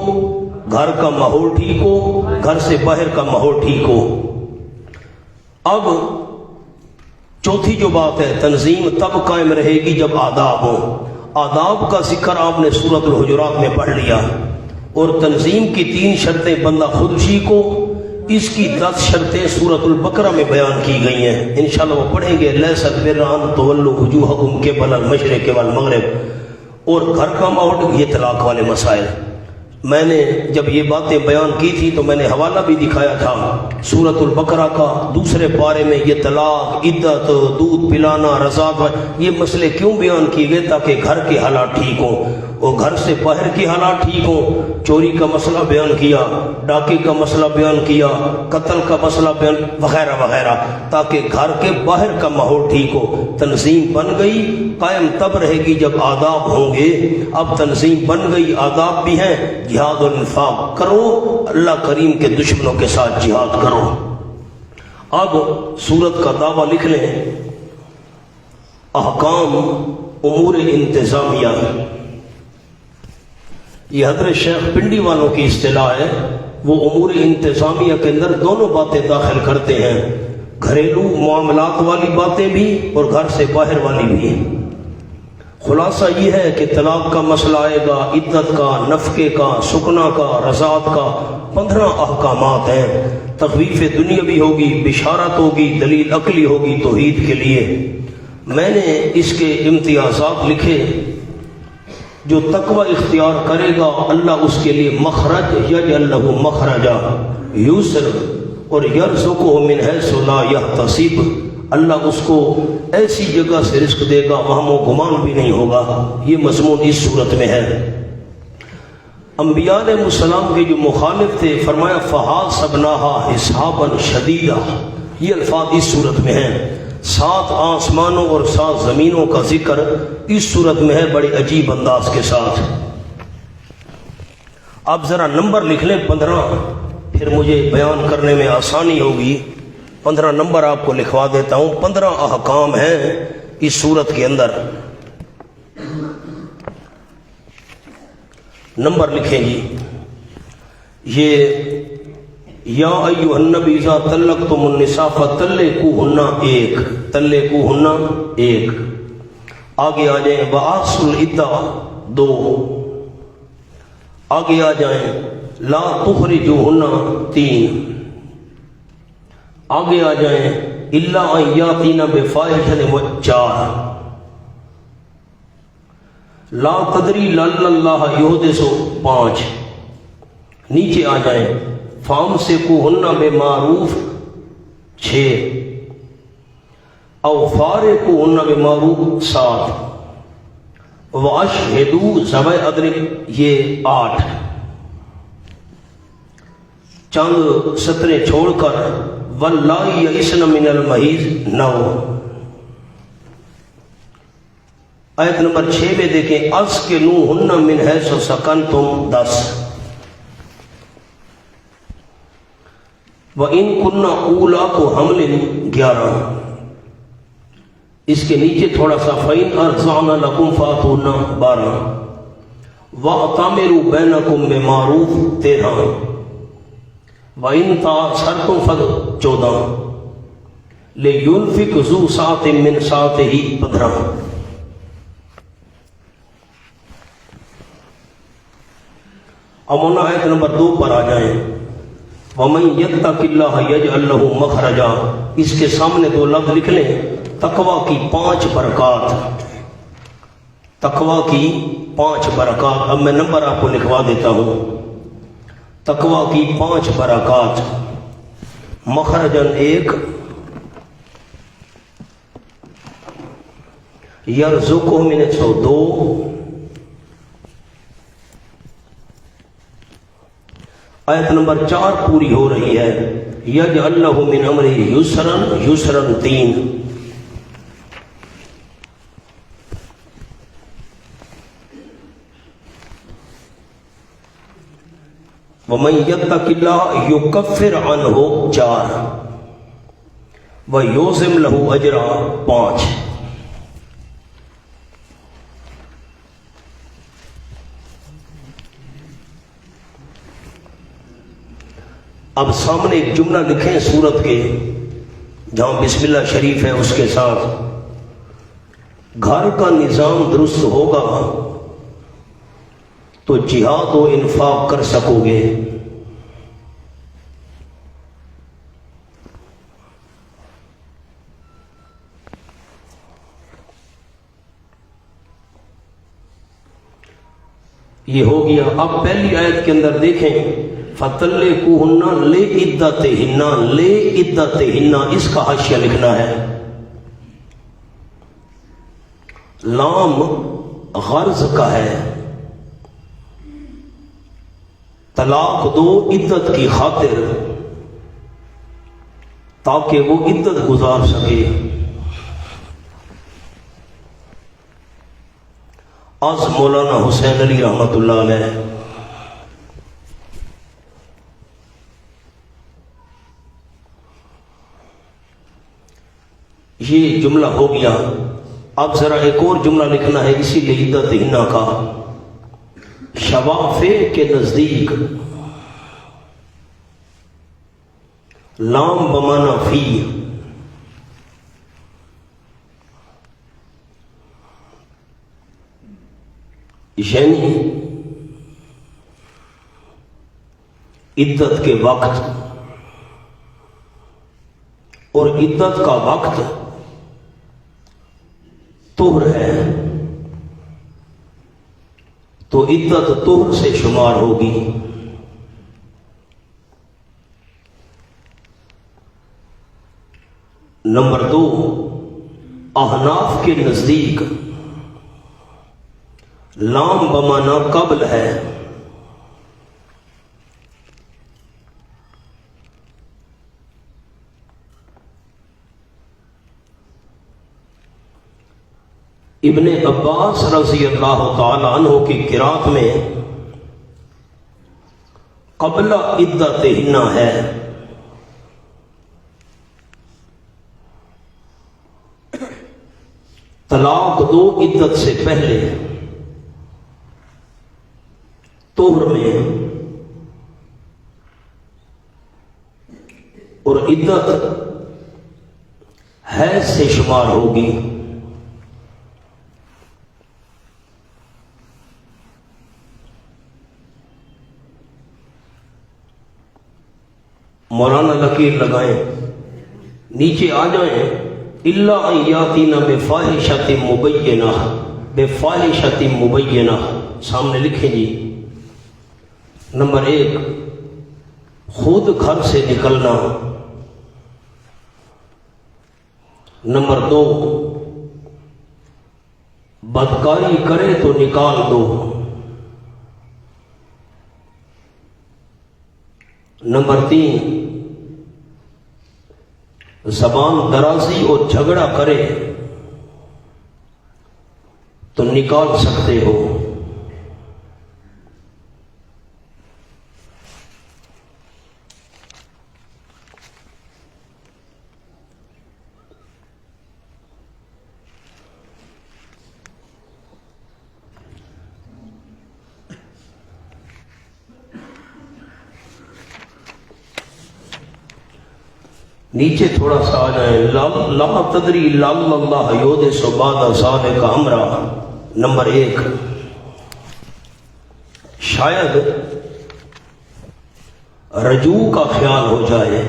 Speaker 1: گھر کا ماحول ٹھیک ہو، گھر سے باہر کا ماحول ٹھیک ہو. اب چوتھی جو بات ہے، تنظیم تب قائم رہے گی جب آداب ہو. آداب کا ذکر آپ نے سورۃ الحجرات میں پڑھ لیا. اور تنظیم کی 3 شرطیں، بندہ خود ٹھیک ہو، اس کی 10 شرطیں سورۃ البقرہ میں بیان کی گئی ہیں. انشاءاللہ وہ پڑھیں گے. لیس البر ان تولوا وجوہکم قبل المشرق والمغرب. اور گھر کا ماحول، یہ طلاق والے مسائل. میں نے جب یہ باتیں بیان کی تھی تو میں نے حوالہ بھی دکھایا تھا سورۃ البقرہ کا. دوسرے پارے میں یہ طلاق، عدت، دودھ پلانا، رضاعت، یہ مسئلے کیوں بیان کیے گئے؟ تاکہ گھر کے حالات ٹھیک ہوں اور گھر سے باہر کے حالات ٹھیک ہوں. چوری کا مسئلہ بیان کیا، ڈاکے کا مسئلہ بیان کیا، قتل کا مسئلہ بیان وغیرہ وغیرہ، تاکہ گھر کے باہر کا ماحول ٹھیک ہو. تنظیم بن گئی، قائم تب رہے گی جب آداب ہوں گے. اب تنظیم بن گئی، آداب بھی ہیں. جہاد اور انفاق کرو، اللہ کریم کے دشمنوں کے ساتھ جہاد کرو. اب سورت کا دعویٰ لکھ لیں. احکام امور انتظامیہ، یہ حضرت شیخ پنڈی والوں کی اصطلاح ہے. وہ امور انتظامیہ کے اندر دونوں باتیں داخل کرتے ہیں، گھریلو معاملات والی باتیں بھی اور گھر سے باہر والی بھی. خلاصہ یہ ہے کہ طلاق کا مسئلہ آئے گا، عدت کا، نفقے کا، سکنا کا، رضاعت کا. 15 احکامات ہیں. تخویف دنیاوی ہوگی، بشارت ہوگی، دلیل عقلی ہوگی توحید کے لیے. میں نے اس کے امتیازات لکھے. جو تقوی اختیار کرے گا اللہ اس کے لیے مخرج یجعل لہ مخرجا یسر اور یرزقہ من حیث لا یحتسب. اللہ اس کو ایسی جگہ سے رزق دے گا وہم و گمان بھی نہیں ہوگا. یہ مضمون اس صورت میں ہے. انبیاء علیہ السلام کے جو مخالف تھے فرمایا فحاسبناها حسابا شدیدا. یہ الفاظ اس صورت میں ہیں. 7 آسمانوں اور 7 زمینوں کا ذکر اس صورت میں ہے بڑی عجیب انداز کے ساتھ. اب ذرا نمبر لکھ لیں 15، پھر مجھے بیان کرنے میں آسانی ہوگی. 15 نمبر آپ کو لکھوا دیتا ہوں. 15 احکام ہیں اس صورت کے اندر. نمبر لکھیں جی. یہ یا ایھا النبی اذا طلقتم النساء فطلقوہن 1، طلقوہن 1. آگے آ جائیں وآحصوا العدہ 2. آگے آ جائیں لا تخرجوہن 3. آگے آ جائیں الا ان یاتین بفاحشۃ 4. لا تدری لعل اللہ یحدث 5. نیچے آ جائیں فامسکوہن بمعروف 6 او فارقوہن بمعروف 7 واشہدوا ذوی عدل یہ 8. چند سطریں چھوڑ کر واللہ یئسن من المحیض 9. آیت نمبر 6 میں دیکھیں اسکنوہن من حیث سکنتم 10. وَإِن كُنَّ أُولَاءُ حَمْلٍ 11. اس کے نیچے تھوڑا سا فَإِنْ أَرْضَعْنَ لَكُمْ فَآتُوهُنَّ 12. وَأْتَمِرُوا بَيْنَكُمْ بِمَعْرُوف 13 وَإِنْ تَعَسَرْتُمْ 14 لِيُنْفِقْ ذُو سَعَةٍ مِّنْ سَعَتِهِ 15۔ امنا آیت نمبر 2 پر آ جائیں۔ وَمَن يَتَّقِ اللَّهَ يَجْعَل لَّهُ مَخْرَجًا، اس کے سامنے 2 لفظ لکھ لیں، تقوی کی 5 برکات، تقوی کی 5 برکات۔ اب میں نمبر آپ کو لکھوا دیتا ہوں۔ تقوی کی 5 برکات، مخرجن 1، یرزقہ من 102، آیت نمبر 4 پوری ہو رہی ہے، یجعل لہ من امرہ یسرا، یسرا 3، وَمَن يَتَّقِ اللَّهَ يُكَفِّرْ عَنْهُ 4، وَيُعْظِمْ لَهُ أَجْرًا 5۔ اب سامنے ایک جملہ لکھیں سورت کے، جہاں بسم اللہ شریف ہے، اس کے ساتھ گھر کا نظام درست ہوگا تو جہاد و انفاق کر سکو گے۔ یہ ہو گیا۔ اب پہلی آیت کے اندر دیکھیں، فَطَلِّقُوهُنَّ لِعِدَّتِهِنَّ، لِعِدَّتِهِنَّ اس کا حاشیہ لکھنا ہے۔ لام غرض کا ہے، طلاق دو عدت کی خاطر، تاکہ وہ عدت گزار سکے۔ آج مولانا حسین علی رحمت اللہ علیہ یہ جملہ ہو گیا۔ اب ذرا ایک اور جملہ لکھنا ہے اسی لیے عدت ہنا کا، شوافے کے نزدیک، لام بمانا فی، یعنی عدت کے وقت، اور عدت کا وقت طہر ہے تو عدت طہر سے شمار ہوگی۔ نمبر 2، احناف کے نزدیک لام بمانا قبل ہے، ابن عباس رضی اللہ تعالی عنہ کی قرات میں قبل عدتہن ہے، طلاق دو عدت سے پہلے، طہر میں، اور عدت حیض سے شمار ہوگی۔ مولانا لکیر لگائیں، نیچے آ جائیں، الا ان یاتینا بفاحشۃ مبینہ، بفاحشۃ مبینہ سامنے لکھیں جی۔ نمبر 1، خود گھر سے نکلنا۔ نمبر 2، بدکاری کرے تو نکال دو۔ نمبر 3، زبان درازی اور جھگڑا کرے تو نکال سکتے ہو۔ نیچے تھوڑا سا آ جائیں. لا تدری لعل اللہ یحدث بعد ذلک امرا. نمبر 1، شاید رجوع کا خیال ہو جائے.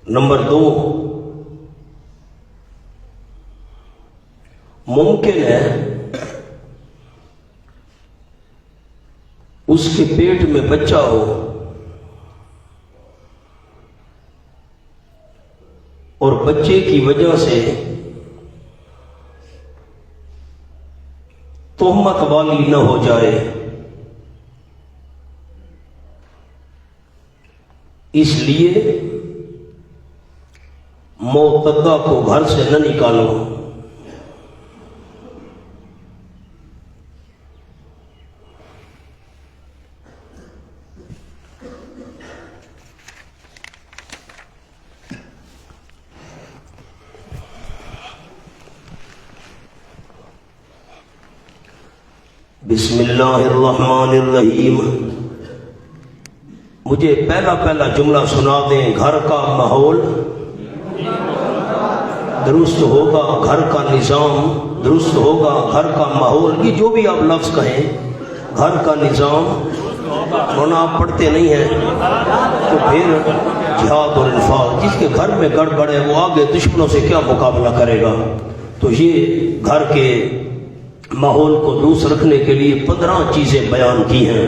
Speaker 1: نمبر 2، ممکن ہے اس کے پیٹ میں بچہ ہو اور بچے کی وجہ سے تہمت والی نہ ہو جائے، اس لیے معتدہ کو گھر سے نہ نکالو. بسم اللہ الرحمن الرحیم. مجھے پہلا جملہ سنا دیں. گھر کا ماحول درست ہوگا، گھر کا نظام درست ہوگا، گھر کا ماحول، یہ جو بھی آپ لفظ کہیں، گھر کا نظام. ورنہ آپ پڑھتے نہیں ہیں تو پھر جہاد اور انفاق. جس کے گھر میں گڑبڑ ہے وہ آگے دشمنوں سے کیا مقابلہ کرے گا؟ تو یہ گھر کے ماحول کو درست رکھنے کے لیے 15 چیزیں بیان کی ہیں.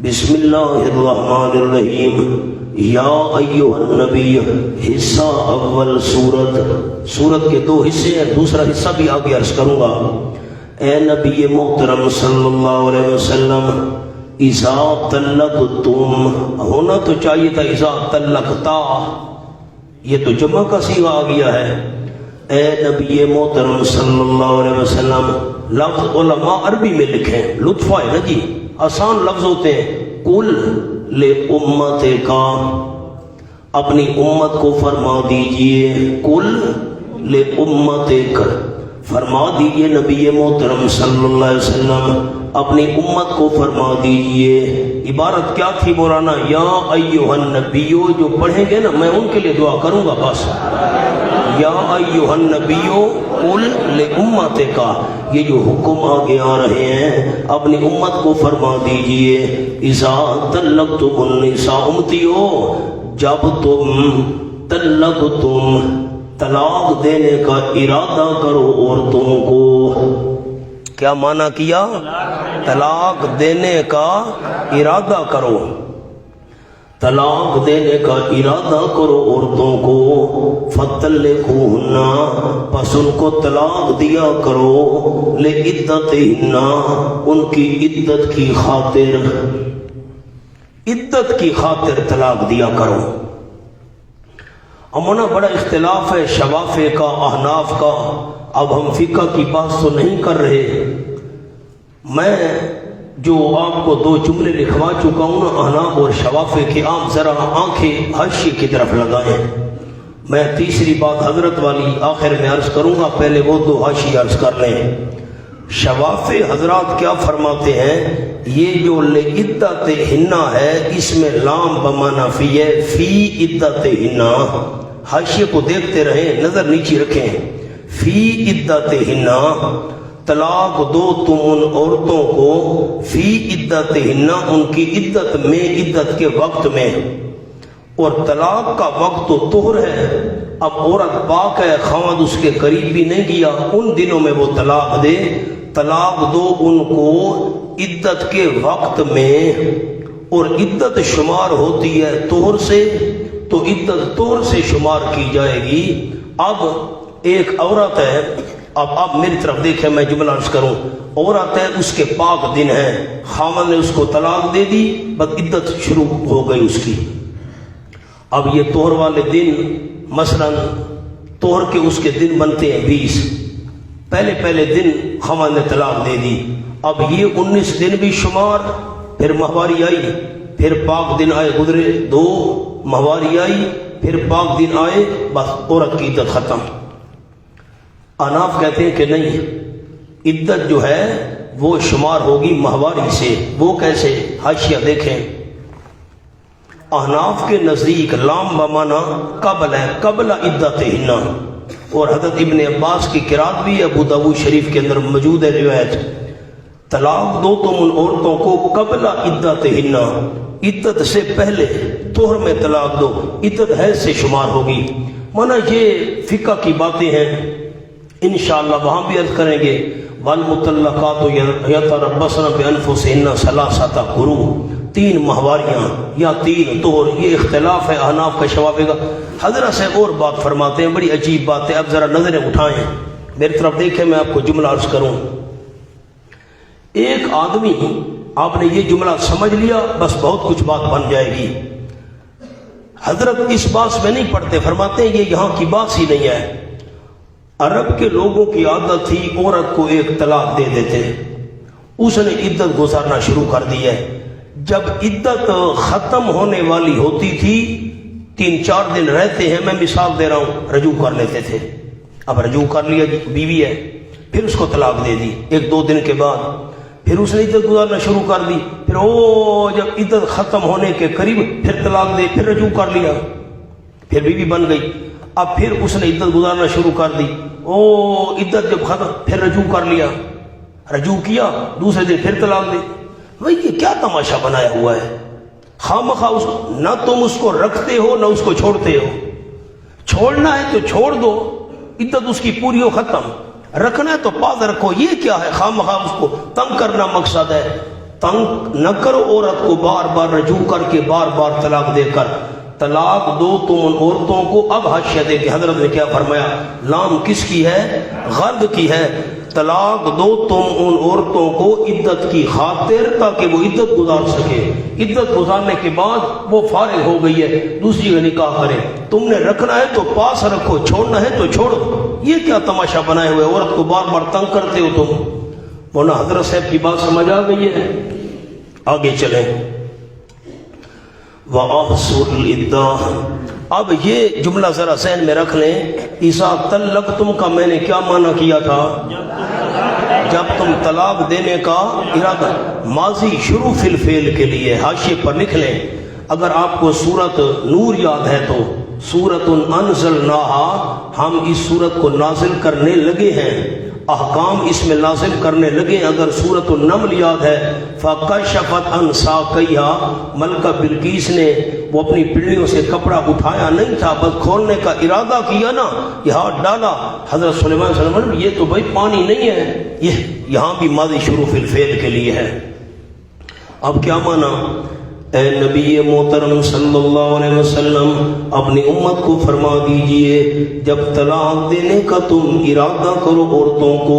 Speaker 1: بسم اللہ الرحمن الرحیم. یا ایھا النبی، حصہ اول سورت کے 2 حصے ہیں، دوسرا حصہ بھی آگے عرض کروں گا. اے نبی محترم صلی اللہ علیہ وسلم، اذا طلقتم، ہونا تو چاہیے تھا اذا طلقتا، یہ تو جمع کا صیغہ آ گیا ہے. اے نبی محترم صلی اللہ علیہ وسلم. لفظ علماء عربی میں لکھیں، لطف ہے نا جی، آسان لفظ ہوتے ہیں. قل لأمتک، اپنی امت کو فرما دیجئے. قل لأمتک، فرما دیجئے نبی محترم صلی اللہ علیہ وسلم، اپنی امت کو فرما دیجئے. عبارت کیا تھی مولانا؟ یا ایھا النبیو. جو پڑھیں گے نا میں ان کے لیے دعا کروں گا بس. یا ایھا النبیو قل لأمتک، یہ جو حکم آگے آ رہے ہیں اپنی امت کو فرما دیجئے. اذا طلقتم النساء، امتیو جب تم طلاق دینے کا ارادہ کرو عورتوں کو. کیا معنی کیا؟ طلاق دینے کا ارادہ کرو. طلاق دینے کا ارادہ کرو عورتوں کو. فطلقوہن، پس ان کو طلاق دیا کرو. لعدتہن، ان کی عدت کی خاطر، عدت کی خاطر طلاق دیا کرو. امنا بڑا اختلاف ہے شوافع کا، احناف کا. اب ہم فقہ کی بات تو نہیں کر رہے. میں جو آپ کو 2 جملے لکھوا چکا ہوں نا احناف اور شوافع کے، آپ ذرا آنکھیں حاشیے کی طرف لگائیں. میں تیسری بات حضرت والی آخر میں عرض کروں گا، پہلے وہ 2 حاشیے عرض کر لیں. شوافع حضرات کیا فرماتے ہیں؟ یہ جو لعدتہن ہے اس میں لام بمعنی فی ہے، فی عدتہن. حاشیے کو دیکھتے رہیں، نظر نیچے رکھیں. فی عدتہن، طلاق دو تم ان عورتوں کو، فی عدتہن، ان کی عدت میں، عدت کے وقت میں. اور طلاق کا وقت تو طہر ہے. اب عورت پاک ہے، خاوند اس کے قریب بھی نہیں گیا، ان دنوں میں وہ طلاق دے. طلاق دو ان کو عدت کے وقت میں، اور عدت شمار ہوتی ہے طہر سے، تو عدت طہر سے شمار کی جائے گی. اب ایک عورت ہے، اب میری طرف دیکھیں، میں جملہ عرض کروں. عورت ہے، اس کے پاک دن ہے، خاوند نے اس کو طلاق دے دی، بس عدت شروع ہو گئی اس کی. اب یہ طہر والے دن، مثلا طہر کے اس کے دن بنتے ہیں 20. پہلے دن خاوند نے طلاق دے دی. اب یہ 19 دن بھی شمار، پھر ماہواری آئی، پھر پاک دن آئے گزرے 2، ماہواری آئی، پھر پاک دن آئے، بس عورت کی عدت ختم. اناف کہتے ہیں کہ نہیں، عدت جو ہے وہ شمار ہوگی ماہواری سے. وہ کیسے؟ حاشیہ دیکھیں. احناف کے نزدیک لام بمانا قبل ہے، قبل عدتہن، اور حضرت ابن عباس کی قرات بھی ابو داؤد شریف کے اندر موجود ہے روایت، طلاق دو تم ان عورتوں کو قبل عدتہن، عدت سے پہلے، طہر میں طلاق دو، عدت حیض سے شمار ہوگی۔ مانا یہ فقہ کی باتیں ہیں، انشاءاللہ وہاں بھی عرض کریں گے والمطلقات یتربصن بانفسہن ثلاثۃ قروء، 3 ماہواریاں یا 3 طہر، یہ اختلاف ہے احناف کا شوافی کا۔ حضرت سے اور بات فرماتے ہیں، بڑی عجیب بات ہے، اب ذرا نظریں اٹھائیں میری طرف دیکھیں، میں آپ کو جملہ عرض کروں۔ ایک آدمی، آپ نے یہ جملہ سمجھ لیا بس بہت کچھ بات بن جائے گی۔ حضرت اس بات میں نہیں پڑھتے، فرماتے ہیں یہ یہاں کی بات ہی نہیں ہے۔ عرب کے لوگوں کی عادت تھی عورت کو ایک طلاق دے دیتے، اس نے عدت گزارنا شروع کر دی ہے۔ جب عدت ختم ہونے والی ہوتی تھی 3-4 دن رہتے ہیں، میں مثال دے رہا ہوں، رجوع کر لیتے تھے۔ اب رجوع کر لیا، بیوی ہے، پھر اس کو طلاق دے دی 1-2 دن کے بعد، پھر اس نے عدت گزارنا شروع کر دی، پھر جب عدت ختم ہونے کے قریب پھر طلاق دے، پھر رجوع کر لیا، پھر بیوی بن گئی۔ اب پھر اس نے عدت گزارنا شروع کر دی، عدت جب ختم پھر رجوع کر لیا، رجوع کیا، دوسرے دن پھر طلاق دے۔ بھائی یہ کیا تماشا بنایا ہوا ہے؟ خواہ نہ تم اس کو رکھتے ہو نہ اس کو چھوڑتے ہو۔ چھوڑنا ہے تو چھوڑ دو، عدت اس کی پوری ہو ختم، رکھنا ہے تو پاس رکھو۔ یہ کیا ہے؟ خواہ اس کو تنگ کرنا مقصد ہے۔ تنگ نہ کرو عورت کو بار بار رجوع کر کے، بار بار طلاق دے کر۔ طلاق دو تم ان عورتوں کو۔ اب حاشیہ دے کہ حضرت نے کیا فرمایا، لام کس کی ہے؟ غرض کی ہے۔ طلاق دو تم ان عورتوں کو عدت کی خاطر، تاکہ وہ عدت گزار سکے۔ عدت گزارنے کے بعد وہ فارغ ہو گئی ہے، دوسری کا نکاح کرے۔ تم نے رکھنا ہے تو پاس رکھو، چھوڑنا ہے تو چھوڑو۔ یہ کیا تماشا بنائے ہوئے؟ عورت کو بار بار تنگ کرتے ہو تم۔ مولانا حضرت صاحب کی بات سمجھ آ گئی ہے؟ آگے چلیں۔ وَأَحْصُرُ الْعِدَّةَ، اب یہ جملہ ذرا ذہن میں رکھ لیں۔ اِذَا طَلَّقْتُمْ کا میں نے کیا معنی کیا تھا؟ جب تم طلاق دینے کا ارادہ، ماضی شروع فی الفعل کے لیے۔ حاشیے پر لکھ لیں، اگر آپ کو سورت نور یاد ہے تو سورت انزلناہا، ہم اس سورت کو نازل کرنے لگے ہیں، احکام اس میں لازم کرنے لگے۔ اگر سورت النمل یاد ہے، فَكَشَفَتْ عَنْ سَاقَيْهَا، ملکہ بلقیس نے وہ اپنی پنڈلیوں سے کپڑا اٹھایا نہیں تھا، بس کھولنے کا ارادہ کیا نا، یہ ہاتھ ڈالا۔ حضرت سلیمان صلی اللہ علیہ وسلم، یہ تو بھائی پانی نہیں ہے، یہ یہاں بھی ماضی شروع فی الفعل کے لیے ہے۔ اب کیا مانا؟ اے نبی محترم صلی اللہ علیہ وسلم، اپنی امت کو فرما دیجئے جب طلاق دینے کا تم ارادہ کرو عورتوں کو،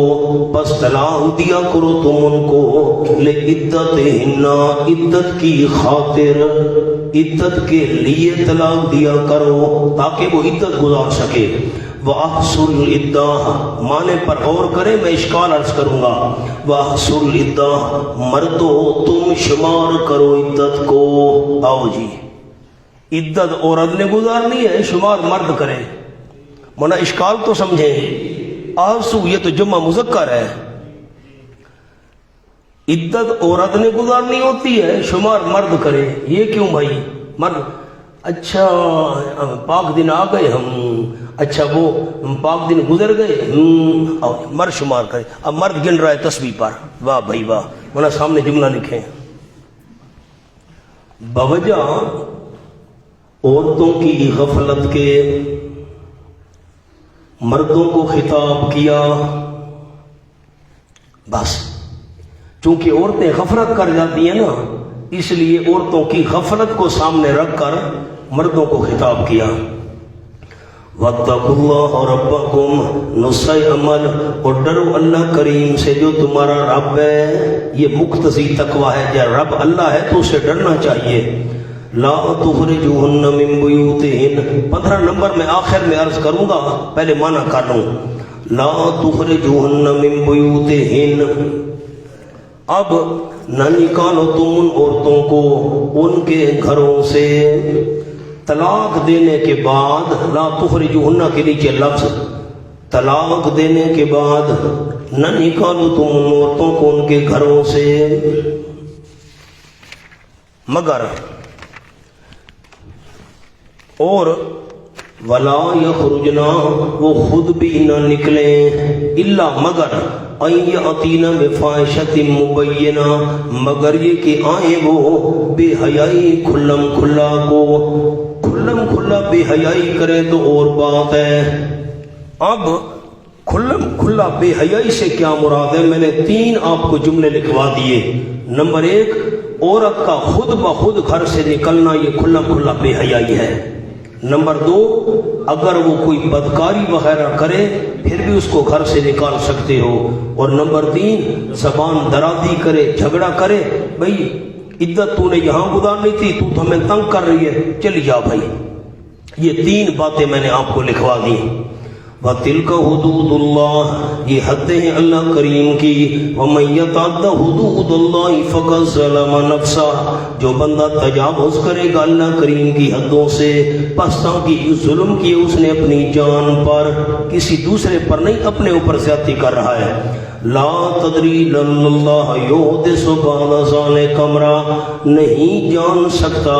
Speaker 1: بس طلاق دیا کرو تم ان کو لعدتہن، عدت کی خاطر، عدت کے لیے طلاق دیا کرو تاکہ وہ عدت گزار سکے۔ وَأَحْصُرُ الْعِدَّةَ، معنی پر غور کریں، میں اشکال عرض کروں گا۔ وَأَحْصُرُ الْعِدَّةَ، مردو تم شمار کرو عدت کو۔ آؤ جی، عدت عورت نے گزارنی ہے، شمار مرد کرے۔ منا اشکال تو سمجھیں، آسو یہ تو جمع مذکر ہے، عدت عورت نے گزارنی ہوتی ہے، شمار مرد کرے۔ یہ کیوں بھائی؟ مرد، اچھا پاک دن آ گئے ہم، اچھا وہ پاک دن گزر گئے، مرد شمار کرے۔ اب مرد گن رہا ہے تسبیح پر، واہ بھائی واہ، وہاں سامنے جملہ لکھیں، بوجہ عورتوں کی غفلت کے مردوں کو خطاب کیا، بس چونکہ عورتیں غفلت کر جاتی ہیں نا، اس لیے عورتوں کی غفلت کو سامنے رکھ کر مردوں کو خطاب کیا۔ وَاتَّقُوا اللَّهَ رَبَّكُمْ، نصح عمل، اور ڈرو اللہ کریم سے جو تمہارا رب ہے۔ یہ مقتضی تقوی ہے، جب رب اللہ ہے تو اسے ڈرنا چاہیے۔ لا تخرجوهن من بیوتہن، 15 نمبر میں آخر میں عرض کروں گا، پہلے معنی کر لوں۔ لا تخرجوهن من بیوتہن، اب نہ نکالو تم ان عورتوں کو ان کے گھروں سے۔ طلاق دینے کے بعد، لا تخرجوہن کے نیچے لفظ، طلاق دینے کے بعد نہ نکالو تم ان عورتوں کو ان کے گھروں سے، مگر اور ولا یخرجنا وہ خود بھی نہ نکلیں الا مگر ان یاتینا بفاحشۃ مبینہ مگر یہ کہ آئیں وہ بے حیائی کھلم کھلا بے حیائی کرے تو اور بات ہے۔ اب کھلم کھلا بے حیائی سے کیا مراد ہے؟ میں نے 3 آپ کو جملے لکھوا دیے۔ نمبر 1، عورت کا خود بخود گھر سے نکلنا یہ کھلم کھلا بے حیائی ہے۔ نمبر 2، اگر وہ کوئی بدکاری وغیرہ کرے پھر بھی اس کو گھر سے نکال سکتے ہو۔ اور نمبر 3، زبان درازی کرے، جھگڑا کرے، بھئی عدت تو نے یہاں گزارنی تھی، تو ہمیں تنگ کر رہی ہے، چلی جا بھائی۔ یہ 3 باتیں میں نے آپ کو لکھوا دی۔ وَتِلْكَ حُدُودُ اللَّهِ یہ حدیں ہیں اللہ کریم کی۔ وَمَن يَتَعَدَّ حُدُودَ اللَّهِ فَقَدْ ظَلَمَ نَفْسَهُ جو بندہ تجاوز کرے گا اللہ کریم کی حدوں سے پس تاکہ ظلم کیے اس نے اپنی جان پر، کسی دوسرے پر نہیں، اپنے اوپر زیادتی کر رہا ہے۔ لا تدری لعل اللہ یحدث بعد ذلک امرا نہیں جان سکتا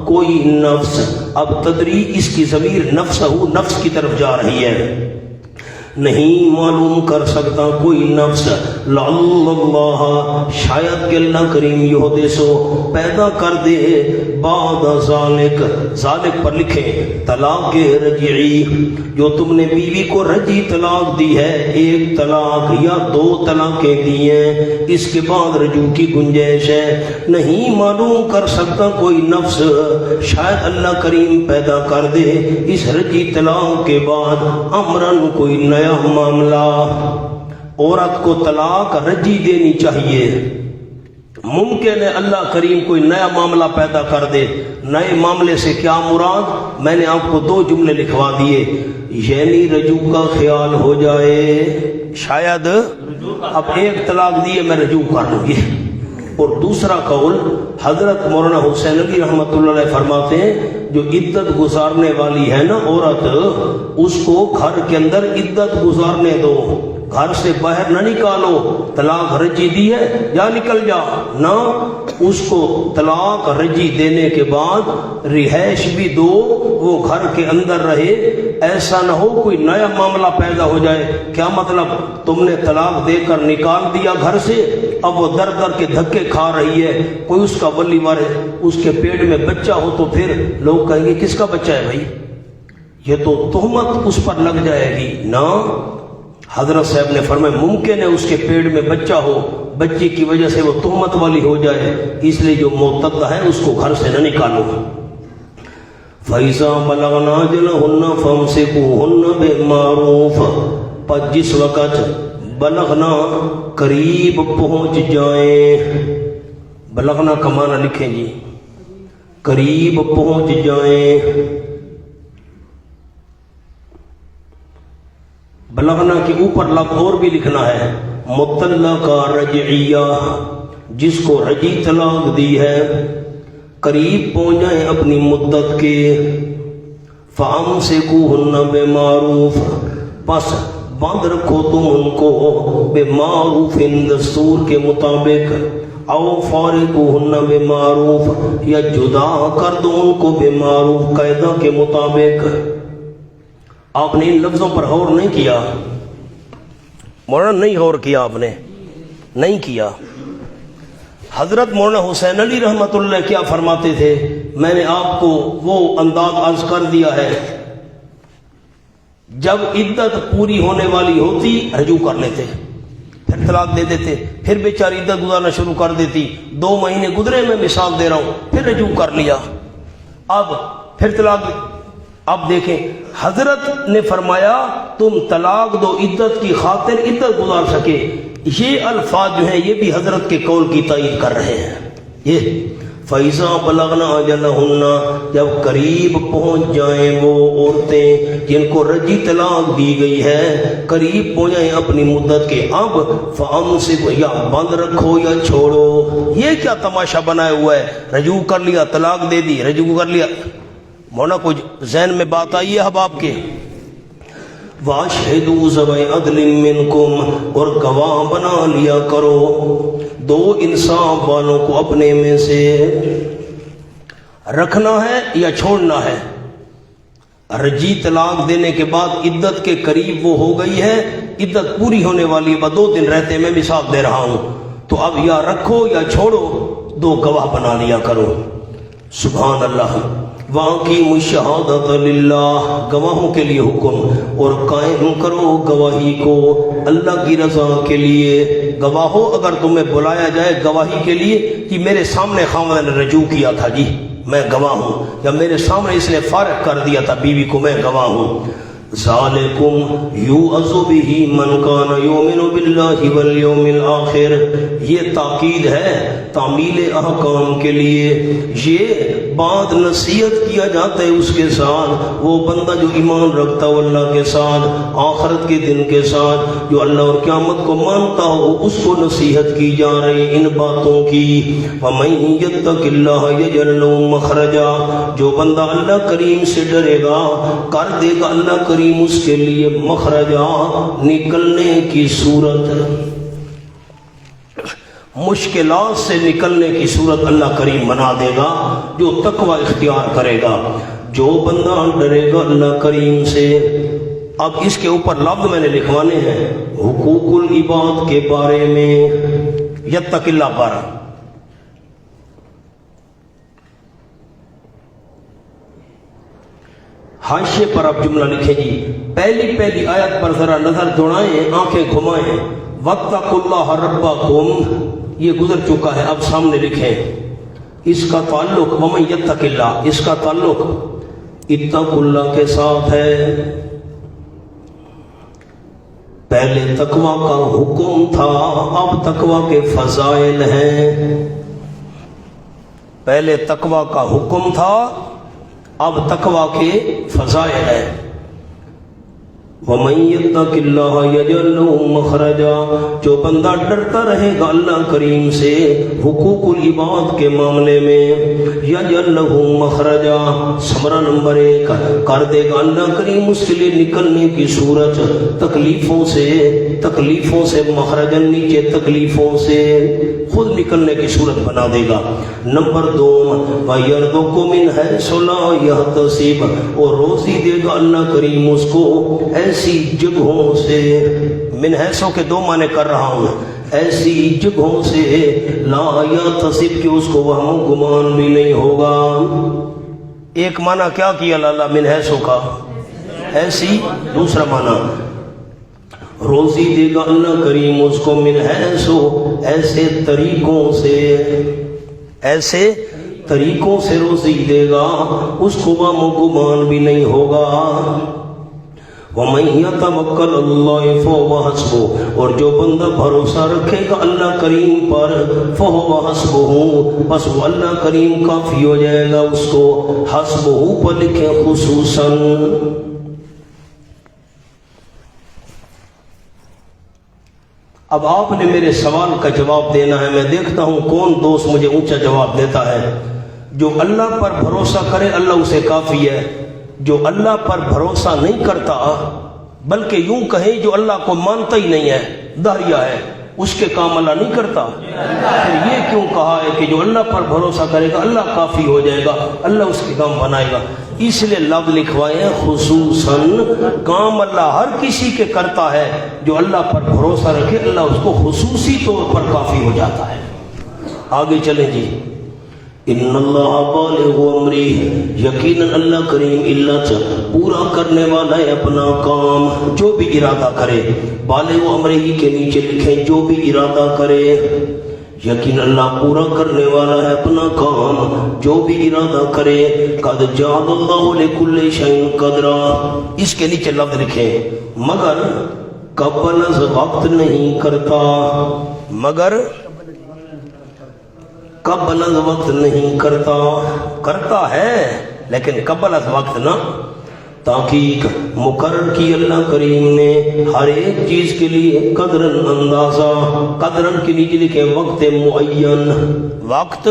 Speaker 1: کوئی نفس، اب تدری اس کی ضمیر نفس کی طرف جا رہی ہے، نہیں معلوم کر سکتا کوئی نفس لعل اللہ شاید کہ اللہ کریم یحدث پیدا کر دے بعد ذالک پر لکھیں طلاق رجعی جو تم نے بیوی کو رجعی طلاق دی ہے، 1 طلاق یا 2 طلاقیں دی ہیں، اس کے بعد رجوع کی گنجائش ہے، نہیں معلوم کر سکتا کوئی نفس شاید اللہ کریم پیدا کر دے اس رجعی طلاق کے بعد امرن کوئی نیا معاملہ۔ عورت کو طلاق رجعی دینی چاہیے، ممکن ہے اللہ کریم کوئی نیا معاملہ پیدا کر دے۔ نئے معاملے سے کیا مراد؟ میں نے آپ کو 2 جملے لکھوا دیے، یعنی رجوع کا خیال ہو جائے، شاید اب 1 طلاق دیے میں رجوع کر لوں گی۔ اور دوسرا قول حضرت مولانا حسین علی رحمۃ اللہ علیہ فرماتے ہیں جو عدت گزارنے والی ہے نا عورت، اس کو گھر کے اندر عدت گزارنے دو، گھر سے باہر نہ نکالو۔ طلاق رجعی دی ہے یا نکل جا، نہ، اس کو طلاق رجعی دینے کے بعد رہائش بھی دو، وہ گھر کے اندر رہے، ایسا نہ ہو کوئی نیا معاملہ پیدا ہو جائے۔ کیا مطلب؟ تم نے طلاق دے کر نکال دیا گھر سے، اب وہ در در کے دھکے کھا رہی ہے، کوئی اس کا ولی وارث، اس کے پیٹ میں بچہ ہو تو پھر لوگ کہیں گے کس کا بچہ ہے بھائی، یہ تو تہمت اس پر لگ جائے گی۔ نہ، حضرت صاحب نے فرمایا ممکن ہے اس کے پیٹ میں بچہ ہو، بچے کی وجہ سے وہ تہمت والی ہو جائے، اس لیے جو معتدہ ہے اس کو گھر سے نہ نکالو۔ فَإِذَا بَلَغْنَ أَجَلَهُنَّ فَامْسِكُوهُنَّ بِالْمَعْرُوفِ پر جس وقت بلغنا قریب پہنچ جائیں، بلغنا کا معنی لکھیں جی، قریب پہنچ جائیں، بلغنا کے اوپر لفظ اور بھی لکھنا ہے، مطلقہ رجعیہ جس کو رجعی طلاق دی ہے، قریب پہنچ جائیں اپنی مدت کے، فَأَمْسِكُوهُنَّ بِمَعْرُوفٍ پس باندھ رکھو تم ان کو بِمَعْرُوفٍ دستور کے مطابق، او فارقوهن بِمَعْرُوفٍ یا جدا کر دو ان کو بِمَعْرُوف قاعدہ کے مطابق۔ آپ نے ان لفظوں پر غور نہیں کیا، مولانا نہیں غور کیا، آپ نے نہیں کیا۔ حضرت مولانا حسین علی رحمۃ اللہ کیا فرماتے تھے؟ میں نے آپ کو وہ انداز عرض کر دیا ہے، جب عدت پوری ہونے والی ہوتی رجوع کر لیتے، پھر طلاق دے دیتے، پھر بیچاری عدت گزارنا شروع کر دیتی، 2 مہینے گزرے، میں مثال دے رہا ہوں، پھر رجوع کر لیا، اب پھر طلاق۔ اب دیکھیں حضرت نے فرمایا تم طلاق دو عدت کی خاطر عدت گزار سکے، یہ الفاظ جو ہیں یہ بھی حضرت کے قول کی تائید کر رہے ہیں۔ یہ فَإِذَا بَلَغْنَ أَجَلَهُنَّ جب قریب پہنچ جائیں وہ عورتیں جن کو رجعی طلاق دی گئی ہے، قریب پہنچ جائیں اپنی مدت کے، اب فَأَمْسِكُوا یا بند رکھو یا چھوڑو۔ یہ کیا تماشا بنایا ہوا ہے؟ رجوع کر لیا، طلاق دے دی، رجوع کر لیا۔ مولانا کچھ ذہن میں بات آئی ہے احباب کے؟ وَأَشْهِدُوا ذَوَيْ عَدْلٍ مِّنْكُمْ اور گواہ بنا لیا کرو 2 انصاف والوں کو اپنے میں سے، رکھنا ہے یا چھوڑنا ہے، رجی طلاق دینے کے بعد عدت کے قریب وہ ہو گئی ہے، عدت پوری ہونے والی ہے، 2 دن رہتے میں مثال دے رہا ہوں، تو اب یا رکھو یا چھوڑو، 2 گواہ بنا لیا کرو۔ سبحان اللہ۔ وَأَقِیمُوا الشَّهَادَةَ لِلَّهِ، گواہوں کے لیے حکم، اور قائم کرو گواہی کو اللہ کی رضا کے لیے۔ گواہو، اگر تمہیں بلایا جائے گواہی کے لیے کہ میرے سامنے خاوند نے رجوع کیا تھا جی میں گواہ ہوں، یا میرے سامنے اس نے فارغ کر دیا تھا بیوی کو میں گواہ ہوں۔ ذالکم یوعظ بہ من کان یؤمن باللہ والیوم الآخر، یہ تاکید ہے تعمیل احکام کے لیے، یہ بات نصیحت کیا جاتا ہے اس کے ساتھ، وہ بندہ جو ایمان رکھتا ہو اللہ کے ساتھ، آخرت کے دن کے ساتھ، جو اللہ اور قیامت کو مانتا ہو، اس کو نصیحت کی جا رہی ان باتوں کی۔ وَمَن يَتَّقِ اللَّهَ يَجْعَل لَّهُ مَخْرَجًا، جو بندہ اللہ کریم سے ڈرے گا کر دے گا اللہ کریم اس کے لیے مخرجا، نکلنے کی صورت، مشکلات سے نکلنے کی صورت اللہ کریم بنا دے گا جو تقوی اختیار کرے گا، جو بندہ ڈرے گا اللہ کریم سے۔ اب اس کے اوپر لفظ میں نے لکھوانے ہیں حقوق العباد کے بارے میں، یتق اللہ پر۔ حاشیے پر اب جملہ لکھیں جی، پہلی آیت پر ذرا نظر دوڑائیں، آنکھیں گھمائیں۔ وَاتَّقُوا اللَّهَ رَبَّكُمْ یہ گزر چکا ہے، اب سامنے لکھیں اس کا تعلق وَمَن يَتَّقِ اللَّهَ، اس کا تعلق اتقوا اللہ کے ساتھ ہے۔ پہلے تقوی کا حکم تھا، اب تقوی کے فضائل ہیں۔ پہلے تقوی کا حکم تھا، اب تقوی کے فضائل ہے۔ وَمَن يَتَّقِ اللَّهَ يَجْعَل لَّهُ مَخْرَجًا، جو بندہ ڈرتا رہے گا اللہ کریم سے حقوق العباد کے معاملے میں، يَجْعَل لَّهُ مَخْرَجًا، ثمرہ نمبر 1 کر دے گا اللہ کریم اس کے لیے نکلنے کی صورت، تکلیفوں سے مخرجن، نیچے تکلیفوں سے خود نکلنے کی صورت بنا دے گا۔ نمبر 2 وَيَرْزُقْهُ مِنْ حَيْثُ لَا يَحْتَسِبُ، اور روزی دے گا اللہ کریم اس کو ایسی جگہوں سے، من حیثوں کے 2 معنی کر رہا ہوں، ایسی جگہوں سے لا یحتسب کہ اس کو وہم و گمان بھی نہیں ہوگا۔ ایک معنی کیا کیا اللہ من حیثوں کا، ایسی، دوسرا معنی روزی دے گا اللہ کریم اس کو من حیثوں، ایسے طریقوں سے روزی دے گا، اس کو وہم و گمان بھی نہیں ہوگا۔ وَمَن يَتَوَکَّلْ عَلَى اللَّهِ فَهُوَ حَسْبُهُ، اور جو بندہ بھروسہ رکھے گا اللہ کریم پر، فَهُوَ حَسْبُهُ، بس وہ اللہ کریم کافی ہو جائے گا اس کو۔ حسبہ پر لکھیں خصوصاً۔ اب آپ نے میرے سوال کا جواب دینا ہے، میں دیکھتا ہوں کون دوست مجھے اونچا جواب دیتا ہے۔ جو اللہ پر بھروسہ کرے اللہ اسے کافی ہے، جو اللہ پر بھروسہ نہیں کرتا بلکہ یوں کہیں جو اللہ کو مانتا ہی نہیں ہے، داہیہ ہے، اس کے کام اللہ نہیں کرتا۔ پھر یہ کیوں کہا ہے کہ جو اللہ پر بھروسہ کرے گا اللہ کافی ہو جائے گا، اللہ اس کے کام بنائے گا؟ اس لیے لفظ لکھوائے ہیں خصوصاً، کام اللہ ہر کسی کے کرتا ہے، جو اللہ پر بھروسہ رکھے اللہ اس کو خصوصی طور پر کافی ہو جاتا ہے۔ آگے چلیں جی۔ ان اللہ بالغ امرہ، یقیناً اللہ کریم اللہ پورا کرنے والا ہے اپنا کام، جو بھی ارادہ کرے، بالغ امرہ کے نیچے لکھیں جو بھی ارادہ کرے، یقین اللہ پورا کرنے والا ہے اپنا کام جو بھی ارادہ کرے۔ قد جعل اللہ لکل شیء قدرا، اس کے نیچے لفظ لکھیں مگر قبل از وقت نہیں کرتا، مگر قبل از وقت نہیں کرتا، کرتا ہے لیکن قبل از وقت نہ۔ تحقیق مقرر کی اللہ کریم نے ہر ایک چیز کے لیے قدرن اندازہ، قدرن کے نیچے لکھے وقت معین، وقت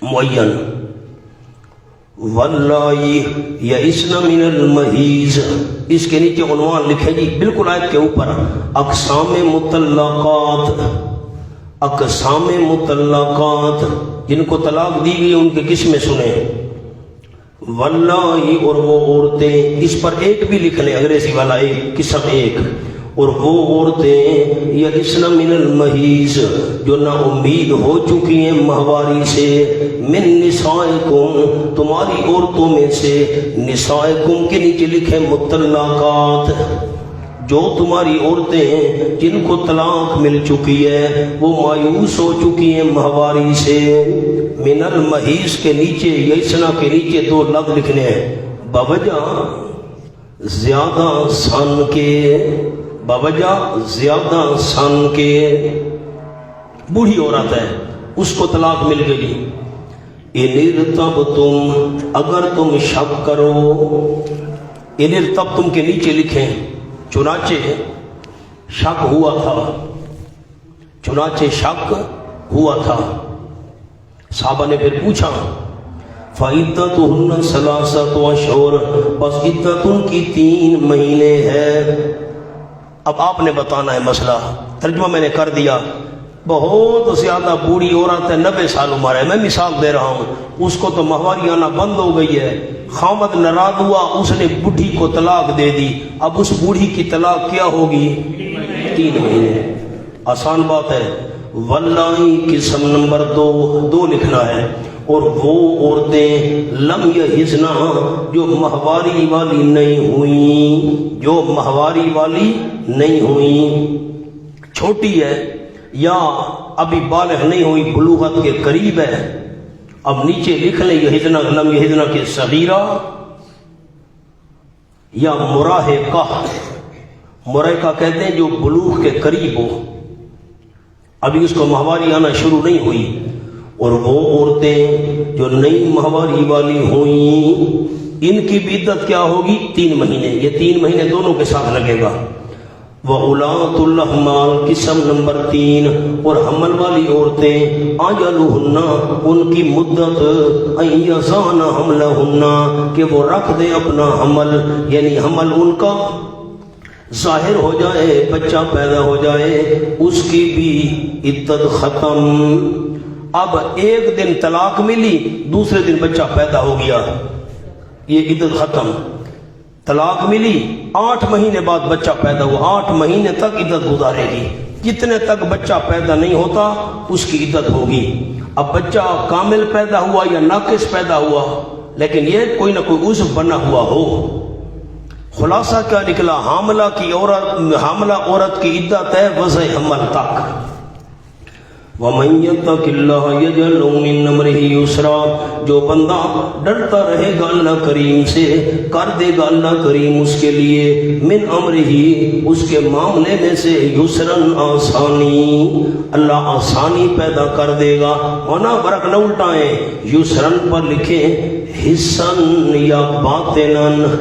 Speaker 1: معین۔ واللہ یئسن من المحیض، اس کے نیچے عنوان لکھے جی بالکل آیت کے اوپر، اقسام مطلقات، اقسام مطلقات، جن کو طلاق دی گئی ان کے قسمیں سنیں۔ واللہ اور وہ عورتیں، اس پر ایک بھی لکھ لیں انگریزی والا ایک قسم ایک، اور وہ عورتیں یئسن من المحیض جو نا امید ہو چکی ہیں ماہواری سے، من نسائکم تمہاری عورتوں میں سے، نسائکم کے نیچے لکھیں مطلقات، جو تمہاری عورتیں ہیں جن کو طلاق مل چکی ہے، وہ مایوس ہو چکی ہیں ماہواری سے، من المحیض کے نیچے یئسنا کے نیچے دو لفظ لکھنے ہیں، بوجہ زیادہ سن کے، بوجہ زیادہ سن کے، بوڑھی عورت ہے اس کو طلاق مل گئی، ان ارتبتم اگر تم شک کرو، ان ارتبتم کے نیچے لکھیں چنانچہ شک ہوا تھا، چنانچہ شک ہوا تھا، صحابہ نے پھر پوچھا فعدتہن ثلاثۃ اشہر، بس عدت ان کی 3 مہینے ہے۔ اب آپ نے بتانا ہے مسئلہ، ترجمہ میں نے کر دیا، بہت زیادہ بوڑھی عورت ہے، 90 سال عمر ہے، میں مثال دے رہا ہوں، اس کو تو ماہواری آنا بند ہو گئی ہے، خامد ناراض ہوا، اس نے بوڑھی کو طلاق دے دی، اب اس بوڑھی کی طلاق کیا ہوگی؟ 3 مہینے، آسان بات ہے۔ واللہ قسم نمبر 2 لکھنا ہے، اور وہ عورتیں لم یحضن جو ماہواری والی نہیں ہوئیں، جو ماہواری والی نہیں ہوئیں، چھوٹی ہے یا ابھی بالغ نہیں ہوئی، بلوغت کے قریب ہے، اب نیچے لکھ لیں یحضن لم یحضن کے صغیرہ یا مراہقہ، مراہقہ کہتے ہیں جو بلوغ کے قریب ہو، ابھی اس کو ماہواری آنا شروع نہیں ہوئی، اور وہ عورتیں جو نئی ماہواری والی ہوئیں ان کی بھی عدت کیا ہوگی؟ 3 مہینے، یہ 3 مہینے دونوں کے ساتھ لگے گا۔ وَأُولَاتُ الْأَحْمَالِ قسم نمبر 3، اور حمل والی عورتیں أَجَلُهُنَّ ان کی مدت أَن يَضَعْنَ حَمْلَهُنَّ کہ وہ رکھ دیں اپنا حمل، یعنی حمل ان کا ظاہر ہو جائے، بچہ پیدا ہو جائے، اس کی بھی عدت ختم۔ اب ایک دن طلاق ملی، دوسرے دن بچہ پیدا ہو گیا، یہ عدت ختم۔ طلاق ملی، 8 مہینے بعد بچہ پیدا ہوا، 8 مہینے تک عدت گزارے گی، جتنے تک بچہ پیدا نہیں ہوتا اس کی عدت ہوگی۔ اب بچہ کامل پیدا ہوا یا ناقص پیدا ہوا، لیکن یہ کوئی نہ کوئی عضو بنا ہوا ہو۔ خلاصہ کیا نکلا؟ حاملہ عورت کی عدت ہے وضع حمل تک۔ وَمَن يَتَّقِ اللَّهَ يَجْعَلْ مِنْ أَمْرِهِ يُسْرًا جو بندہ ڈرتا رہے گا اللہ کریم سے، کر دے گا اللہ کریم اس کے لیے من امرہ اس کے معاملے میں سے یسرًا آسانی، اللہ آسانی پیدا کر دے گا، ہونا برق نہ الٹائیں، یسرًا پر لکھیں حسن یا باطنًا،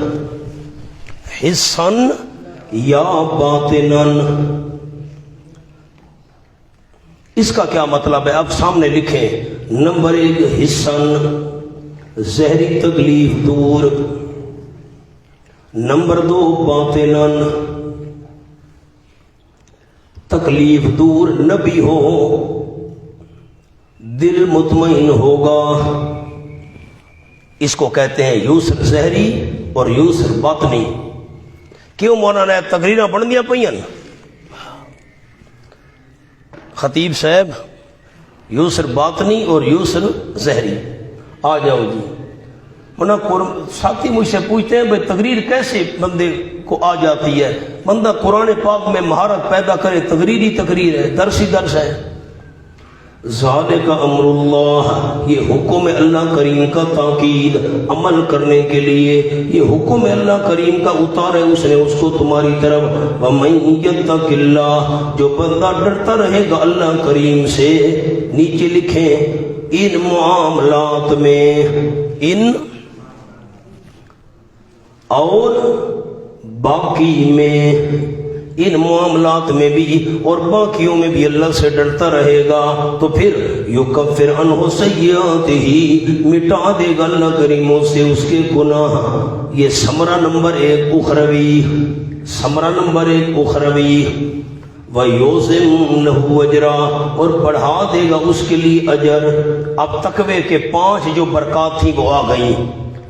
Speaker 1: حسن یا باطنًا، اس کا کیا مطلب ہے؟ اب سامنے لکھیں نمبر 1 حسن زہری تکلیف دور، نمبر 2 باطناً تکلیف دور، نبی ہو دل مطمئن ہوگا، اس کو کہتے ہیں یسر زہری اور یسر باطنی۔ کیوں مولانا تقریراں پڑھ دیا پئین خطیب صاحب؟ یسر باطنی اور یسر زہری، آ جاؤ جی۔ ساتھی مجھ سے پوچھتے ہیں بھئی تقریر کیسے بندے کو آ جاتی ہے؟ بندہ قرآن پاک میں مہارت پیدا کرے، تقریری تقریر ہے، درسی درس ہے۔ ذالک امر اللہ، یہ حکم اللہ کریم کا تاکید عمل کرنے کے لیے، یہ حکم اللہ کریم کا اتارے اس نے اس کو تمہاری طرف۔ وَمَن يَتَّقِ اللَّهَ جو بندہ ڈرتا رہے گا اللہ کریم سے، نیچے لکھیں ان معاملات میں، ان اور باقی میں، ان معاملات میں بھی اور باقیوں میں بھی اللہ سے ڈرتا رہے گا تو پھر یکفر عنہ سیئاتہ، مٹا دے گا اللہ کریموں سے اس کے گناہ۔ یہ ثمرہ نمبر 1 اخروی، ثمرہ نمبر 1 اخروی۔ وَيُعْظِمْ لَهُ أَجْرًا اور بڑھا دے گا اس کے لیے اجر۔ اب تقوی کے 5 جو برکات تھیں وہ آ گئیں،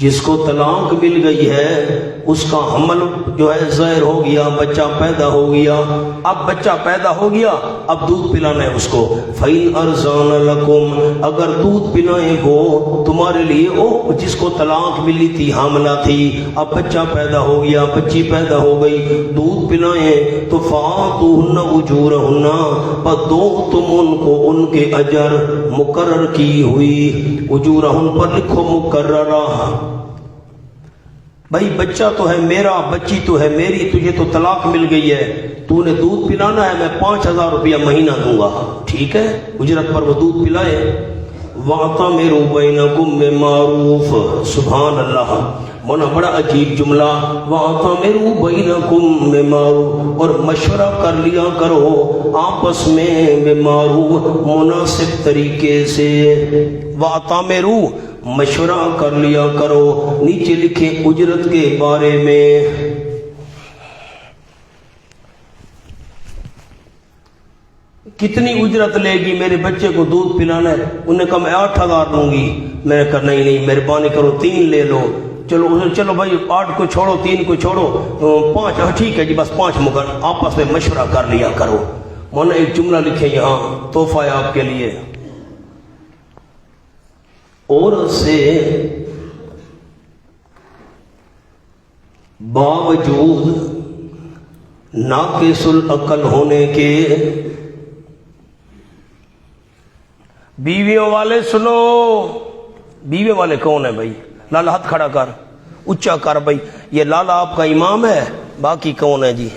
Speaker 1: جس کو طلاق مل گئی ہے اس کا حمل جو ہے ظاہر ہو گیا، بچہ پیدا ہو گیا، اب بچہ پیدا ہو گیا، اب دودھ پلانا ہے اس کو۔ فَإِنْ أَرْزَانَ لَكُمْ، اگر دودھ پلائیں وہ تمہارے لیے، او جس کو طلاق ملی تھی، حاملہ تھی، اب بچہ پیدا ہو گیا، بچی پیدا ہو گئی، دودھ پلائیں تو فَآتُوهُنَّ أُجُورَهُنَّ، پر دو تم ان کو ان کے اجر مقرر کی ہوئی، اجورہن پر لکھو مقررہ۔ بھائی بچہ تو ہے میرا، بچی تو ہے میری، تجھے تو طلاق مل گئی ہے، تو نے دودھ پلانا ہے، میں 5000 روپیہ مہینہ دوں گا، ٹھیک ہے، اجرت پر وہ دودھ پلائے۔ وَأَعْتَمِرُوا بَيْنَكُمْ بِمَعْرُوفٍ، سبحان اللہ، مونا بڑا عجیب جملہ، وَأَعْتَمِرُوا بَيْنَكُمْ بِمَعْرُوفٍ، اور مشورہ کر لیا کرو آپس میں، بِمَعْرُوفٍ، مناسب طریقے سے۔ وَأَعْتَمِرُوا، مشورہ کر لیا کرو، نیچے لکھیں اجرت کے بارے میں۔ کتنی اجرت لے گی؟ میرے بچے کو دودھ پلانا ہے، انہوں نے کہا میں 8000 لوں گی، میں نے کہا نہیں مہربانی کرو 3 لے لو۔ چلو بھائی 8 کو چھوڑو، 3 کو چھوڑو، 5، ٹھیک ہے جی بس 5 مگر، آپس میں مشورہ کر لیا کرو۔ مولانا ایک جملہ لکھیں یہاں، تحفہ ہے آپ کے لیے، عورت سے باوجود ناقص العقل ہونے کے، بیویوں والے سنو، بیوی والے کون ہیں بھائی؟ لالا ہاتھ کھڑا کر، اونچا کر بھائی، یہ لالا آپ کا امام ہے، باقی کون ہے جی؟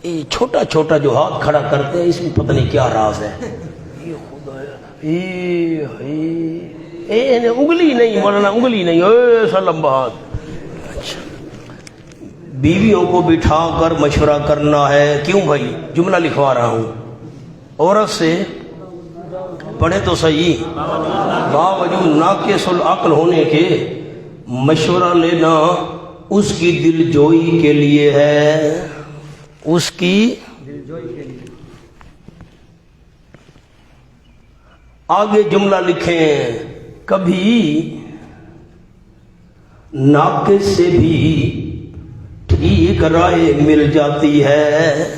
Speaker 1: یہ چھوٹا چھوٹا جو ہاتھ کھڑا کرتے ہیں اس میں پتہ نہیں کیا راز ہے۔ یہ خدا ہے، انگلی نہیں مولانا، انگلی نہیں، ایسا لمبا ہاتھ۔ بیویوں کو بٹھا کر مشورہ کرنا ہے، کیوں بھائی؟ جملہ لکھوا رہا ہوں، عورت سے پڑھے تو صحیح، باوجود ناقص العقل ہونے کے مشورہ لینا اس کی دل جوئی کے لیے ہے، اس کی آگے جملہ لکھیں، کبھی ناقص سے بھی ٹھیک رائے مل جاتی ہے،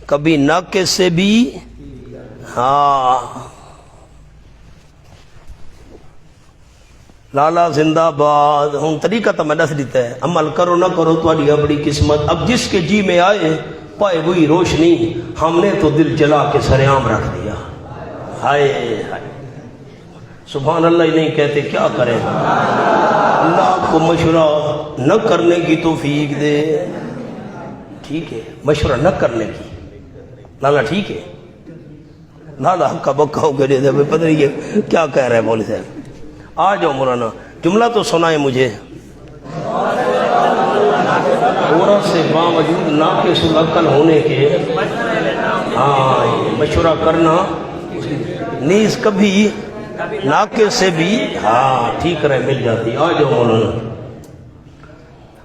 Speaker 1: کبھی ناقص سے بھی، ہاں لالا زندہ باد۔ ہوں طریقہ تو میں دس دیتا ہے، عمل کرو نہ کرو تھوڑی اپنی قسمت، اب جس کے جی میں آئے پائے وہی روشنی، ہم نے تو دل جلا کے سرعام رکھ دیا، ہائے ہائے سبحان اللہ ہی نہیں کہتے، کیا کریں؟ اللہ کو مشورہ نہ کرنے کی توفیق دے، ٹھیک ہے، مشورہ نہ کرنے کی، لالا ٹھیک ہے، لالا حق کا بکا ہو گئے، پتہ نہیں ہے کیا کہہ رہے ہیں مولوی صاحب۔ آ جاؤ مولانا، جملہ تو سنائے مجھے۔ عورت سے باوجود ناقص العقل ہونے کے، ہاں مشورہ کرنا نیز کبھی ناقص سے بھی، ہاں ٹھیک رہے مل جاتی۔ آ جاؤ مولانا،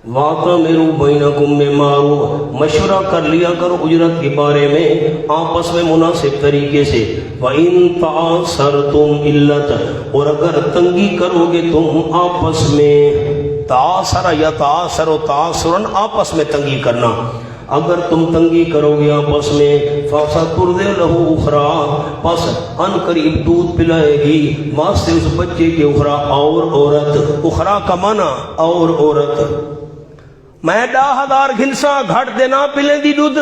Speaker 1: وَأَعْتَمِرُوا بَيْنَكُمْ بِمَعْرُوفٍ، مشورہ کر لیا کرو اجرت کے بارے میں آپس میں مناسب طریقے سے۔ وَإِن تَعَاثَرْتُمْ عِلَّةً، اور اگر تنگی کرو گے تم آپس میں، تعاثر یا تعاثر و تعاثرن، آپس میں تنگی کرنا، اگر تم تنگی کرو گے آپس میں، فَسَتُرْضِعُ لَهُ أُخْرَىٰ، پس ان قریب دودھ پلائے گی واسطے اس بچے کے اخرى اور عورت، اخرى کا معنی اور عورت۔ میں 10,000 گھنسا گھٹ دینا پلیں دی دودھ،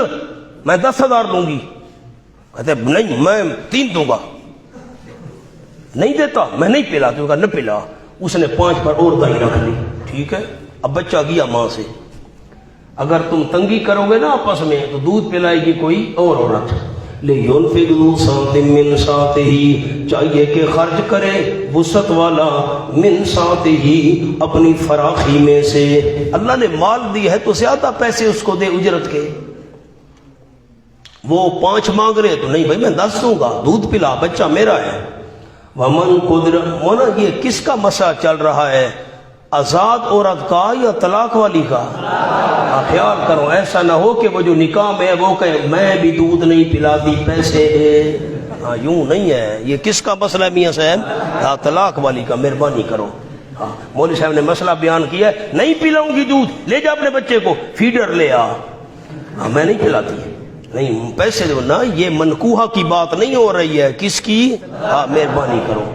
Speaker 1: میں 10,000 دوں گی، کہتے نہیں میں 3 دوں گا، نہیں دیتا میں نہیں پلا، تو کہا نہ پلا، اس نے 5 پر اور دہی رکھ لی، ٹھیک ہے، اب بچہ گیا ماں سے۔ اگر تم تنگی کرو گے نا آپس میں تو دودھ پلائے گی کوئی اور عورت۔ لِيُنْفِقْ ذُو سَعْةٍ مِّن سَعْتِهِ، چاہیے کہ خرچ کرے وسعت والا، من سعتہ، اپنی فراخی میں سے، اللہ نے مال دی ہے تو زیادہ پیسے اس کو دے اجرت کے۔ وہ 5 مانگ رہے تو نہیں بھائی میں 10 دوں گا، دودھ پلا، بچہ میرا ہے۔ وَمَنْ قُدْرَ، مونا یہ کس کا مسئلہ چل رہا ہے، آزاد عورت کا یا طلاق والی کا؟ خیال کرو ایسا نہ ہو کہ وہ جو نکاح میں وہ کہے میں بھی دودھ نہیں پلاتی، پیسے دے، ہاں یوں نہیں ہے. یہ کس کا مسئلہ ہے میاں صاحب؟ ہاں طلاق والی کا. مہربانی کرو. ہاں مولوی صاحب نے مسئلہ بیان کیا ہے, نہیں پلاؤں گی دودھ, لے جا اپنے بچے کو, فیڈر لے آ. ہاں میں نہیں پلاتی, نہیں پیسے دو نا. یہ منکوحہ کی بات نہیں ہو رہی ہے. کس کی؟ ہاں مہربانی کرو.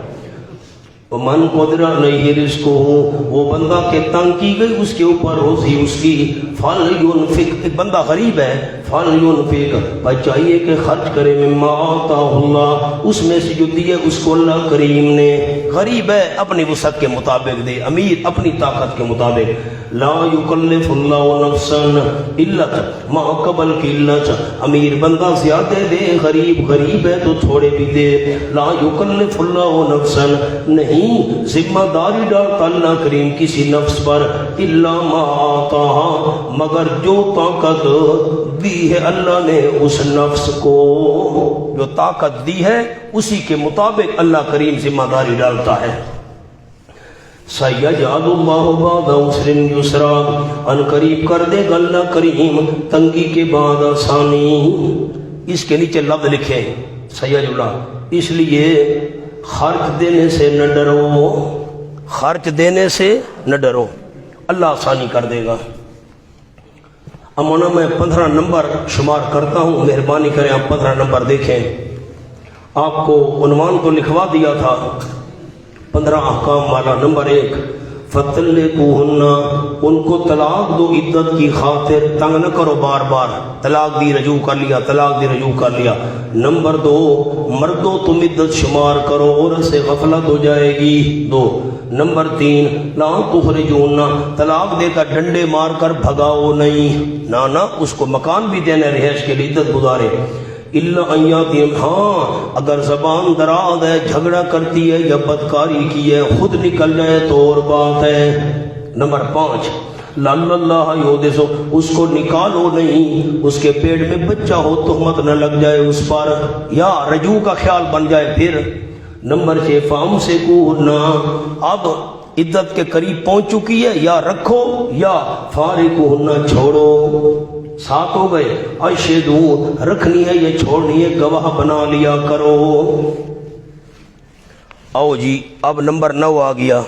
Speaker 1: من قدرہ نہیں رزق ہو, وہ بندہ کہ تنگ کی گئی اس کے اوپر روزی اس کی. فَلْيُنْفِقْ, ایک بندہ غریب ہے, فَلْيُنْفِقْ, بھائی چاہیے کہ خرچ کرے, مما آتاہ اللہ, اس میں سے جو دیے اس کو اللہ کریم نے. غریب ہے اپنی وسعت کے مطابق دے, امیر اپنی طاقت کے مطابق. لا یکلف اللہ نفسا الا ما قبل کی علت, امیر بندہ زیادہ دے, غریب ہے تو تھوڑے بھی دے. لا یکلف اللہ نفسا, نہیں ذمہ داری ڈالتا اللہ کریم کسی نفس پر, الا ما آتاہا, مگر جو طاقت دی ہے اللہ نے اس نفس کو, جو طاقت دی ہے اسی کے مطابق اللہ کریم ذمہ داری ڈالتا ہے. سَيَجْعَلُ اللَّهُ بَعْدَ عُسْرٍ يُسْرًا, ان قریب کر دے گا اللہ کریم تنگی کے بعد آسانی. اس کے نیچے لفظ لکھے سیجعل, اس لیے خرچ دینے سے نہ ڈرو, خرچ دینے سے نہ ڈرو, اللہ آسانی کر دے گا. امونا میں 15 نمبر شمار کرتا ہوں, مہربانی کریں آپ 15 نمبر دیکھیں. آپ کو عنوان تو لکھوا دیا تھا 15 احکام والا. نمبر 1, فَطَلِّقُوهُنَّ, ان کو طلاق دو عدت کی خاطر, تنگ نہ کرو بار بار, طلاق دی رجوع کر لیا, طلاق دی رجوع کر لیا. نمبر 2, مردوں تم عدت شمار کرو, عورت سے غفلت ہو جائے گی. 2. نمبر 3, لا تخرجوهن, طلاق دے کر ڈنڈے مار کر بھگاؤ نہیں, نہ اس کو مکان بھی دینا رہائش کے لیے, عدت گزارے. الا ان یاتیم, ہاں اگر زبان دراز ہے, جھگڑا کرتی ہے یا بدکاری کی ہے, خود نکل جائے تو اور بات ہے. نمبر 5, لعل اللہ یحدث, اس کو نکالو نہیں, اس کے پیٹ میں بچہ ہو تہمت نہ لگ جائے اس پر, یا رجوع کا خیال بن جائے پھر. نمبر 6, فَامْسِكُوهُنَّ, اب عدت کے قریب پہنچ چکی ہے, یا رکھو یا فارقوهن, چھوڑو. 7 ہو گئے. اشہدو, رکھنی ہے یا چھوڑنی ہے, گواہ بنا لیا کرو. آؤ جی اب نمبر 9 آ گیا.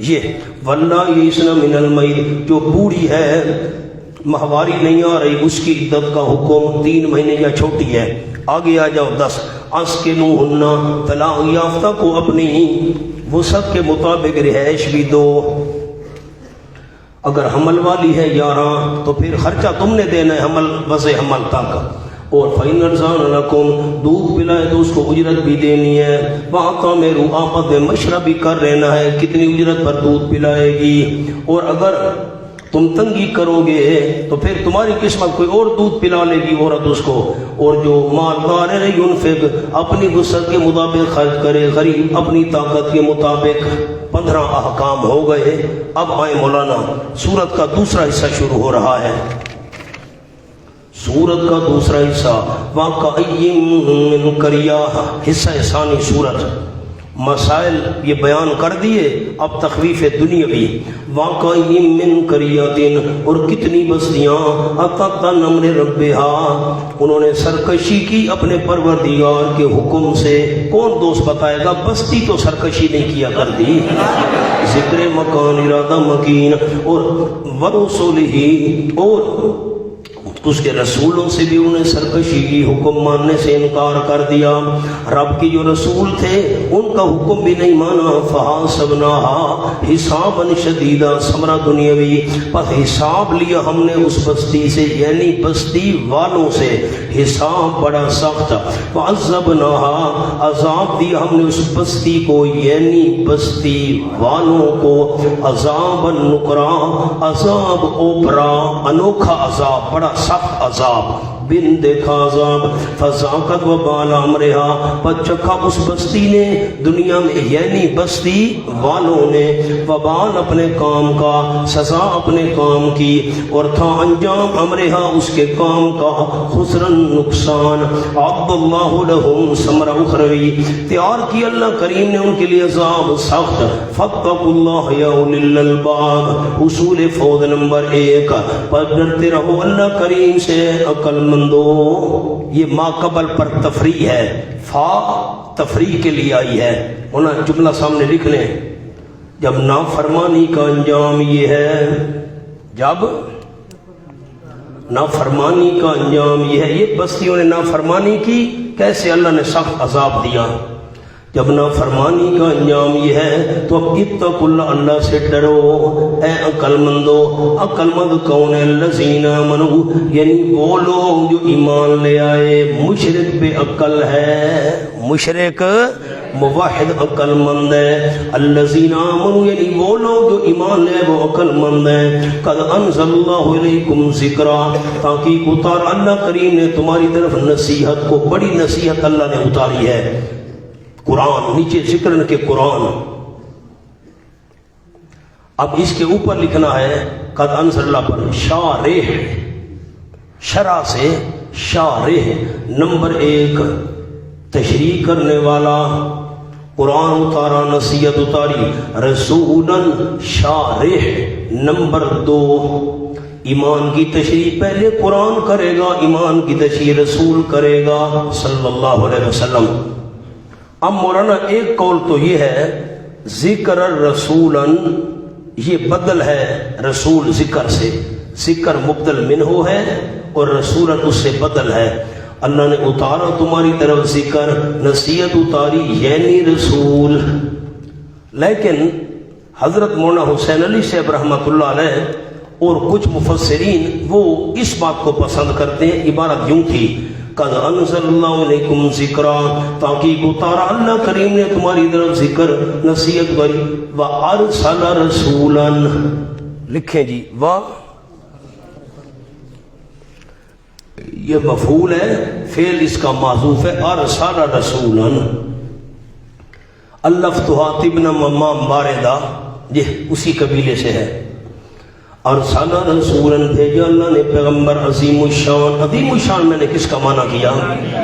Speaker 1: یہ واللہ یئسن من المیت, جو بوڑھی ہے ماہواری نہیں آ رہی, اس کی عدت کا حکم 3 مہینے یا چھوٹی ہے. آگے آ جاؤ 10, اسکنوہن, طلاق یافتہ کو اپنی وسعت کے مطابق رہائش بھی دو. اگر حمل والی ہے 11 تو پھر خرچہ تم نے دینا ہے حمل وضع حمل تک. اور فَإِنَّ ارْزَانَ لَكُمْ, دودھ پلائے تو اس کو اجرت بھی دینی ہے. وَأَعْتَمِرُوا, آپس میں مشورہ بھی کر لینا ہے کتنی اجرت پر دودھ پلائے گی. اور اگر تم تنگی کرو گے تو پھر تمہاری قسمت کوئی اور دودھ پلا لے گی عورت اس کو. اور جو مالدار ہے ينفق, اپنی وسعت کے مطابق خرچ کرے, غریب اپنی طاقت کے مطابق. 15 احکام ہو گئے. اب آئے مولانا, سورت کا دوسرا حصہ شروع ہو رہا ہے. سورت کا دوسرا حصہ وَكَأَيٍّ مِّن قَرْيَةٍ, حصہ ثانی سورت. مسائل یہ بیان کر دیے, اب تخویف دنیاوی. وَكَأَيٍّ مِّن قَرْيَةٍ, اور کتنی بستیاں, أَتَتْ عَنْ أَمْرِ رَبِّهَا, انہوں نے سرکشی کی اپنے پروردگار کے حکم سے. کون دوست بتائے گا, بستی تو سرکشی نہیں کیا کرتی. ذکر مکان ارادہ مکین, اور ورسولہ, اور اس کے رسولوں سے بھی انہیں سرکشی کی, حکم ماننے سے انکار کر دیا. رب کی جو رسول تھے ان کا حکم بھی نہیں مانا. فحاسبناها حسابا شدیدا, ثمرہ دنیاوی, پس حساب لیا ہم نے اس بستی سے, یعنی بستی والوں سے, حساب بڑا سخت. وعذبناها, عذاب دیا ہم نے اس بستی کو, یعنی بستی والوں کو, عذابا نکرا, عذاب اوپرا, انوکھا عذاب, بڑا سخت عذاب. بن دیکھا عذاب فذاقت وبال امرها پر چکھا اس بستی نے دنیا میں یعنی بستی والوں نے وبال اپنے کام کا سزا اپنے کام کی اور تھا انجام امرها اس کے کام کا خسرن نقصان عبد اللہ لہم ثمرہ اخروی تیار کی اللہ کریم نے ان کے لیے عذاب سخت فاتقوا اللہ یا اولی الالباب اصول فوز نمبر 1 پر ڈرتے رہو اللہ کریم سے عقل مندو یہ ما قبل پر تفریح ہے فا تفریح کے لیے آئی ہے انہیں جملہ سامنے لکھ لیں جب نافرمانی کا انجام یہ ہے جب نافرمانی کا انجام یہ ہے یہ بستیوں نے نافرمانی کی کیسے اللہ نے سخت عذاب دیا جب نافرمانی کا انجام یہ ہے تو اب اتقوا اللہ اللہ سے ڈرو اے عقل مندو عقل مند کون ہے الذین آمنوا یعنی وہ لوگ جو ایمان لے آئے مشرک بے عقل ہے مشرک موحد عقل مند ہے الذین آمنوا یعنی وہ لوگ جو ایمان لے وہ عقل مند ہیں قد انزل اللہ علیکم ذکرا تاکہ اتار اللہ کریم نے تمہاری طرف نصیحت کو بڑی نصیحت اللہ نے اتاری ہے قرآن نیچے ذکر کے قرآن اب اس کے اوپر لکھنا ہے قد انزل اللہ پر شارح شرع سے شارح نمبر 1 تشریح کرنے والا قرآن اتارا نصیحت اتاری رسولاً شارح نمبر 2 ایمان کی تشریح پہلے قرآن کرے گا ایمان کی تشریح رسول کرے گا صلی اللہ علیہ وسلم اب مولانا ایک قول تو یہ ہے ذکر رسولاً یہ بدل ہے رسول ذکر سے ذکر مبدل منہ ہے اور رسولاً اس سے بدل ہے اللہ نے اتارا تمہاری طرف ذکر نصیحت اتاری یعنی رسول لیکن حضرت مولانا حسین علی صاحب رحمۃ اللہ علیہ اور کچھ مفسرین وہ اس بات کو پسند کرتے ہیں عبارت یوں تھی قد انزل اللہ علیکم ذکرا تاکہ اتارا اللہ کریم نے تمہاری طرف ذکر نصیحت کری وارسل رسولا لکھیں جی یہ مفعول ہے فعل اس کا معذوف ہے ارسل رسولا الفتحات ابن ممام باردہ یہ اسی قبیلے سے ہے ارسل رسولا بھیجا اللہ نے پیغمبر عظیم الشان میں نے کس کا معنی کیا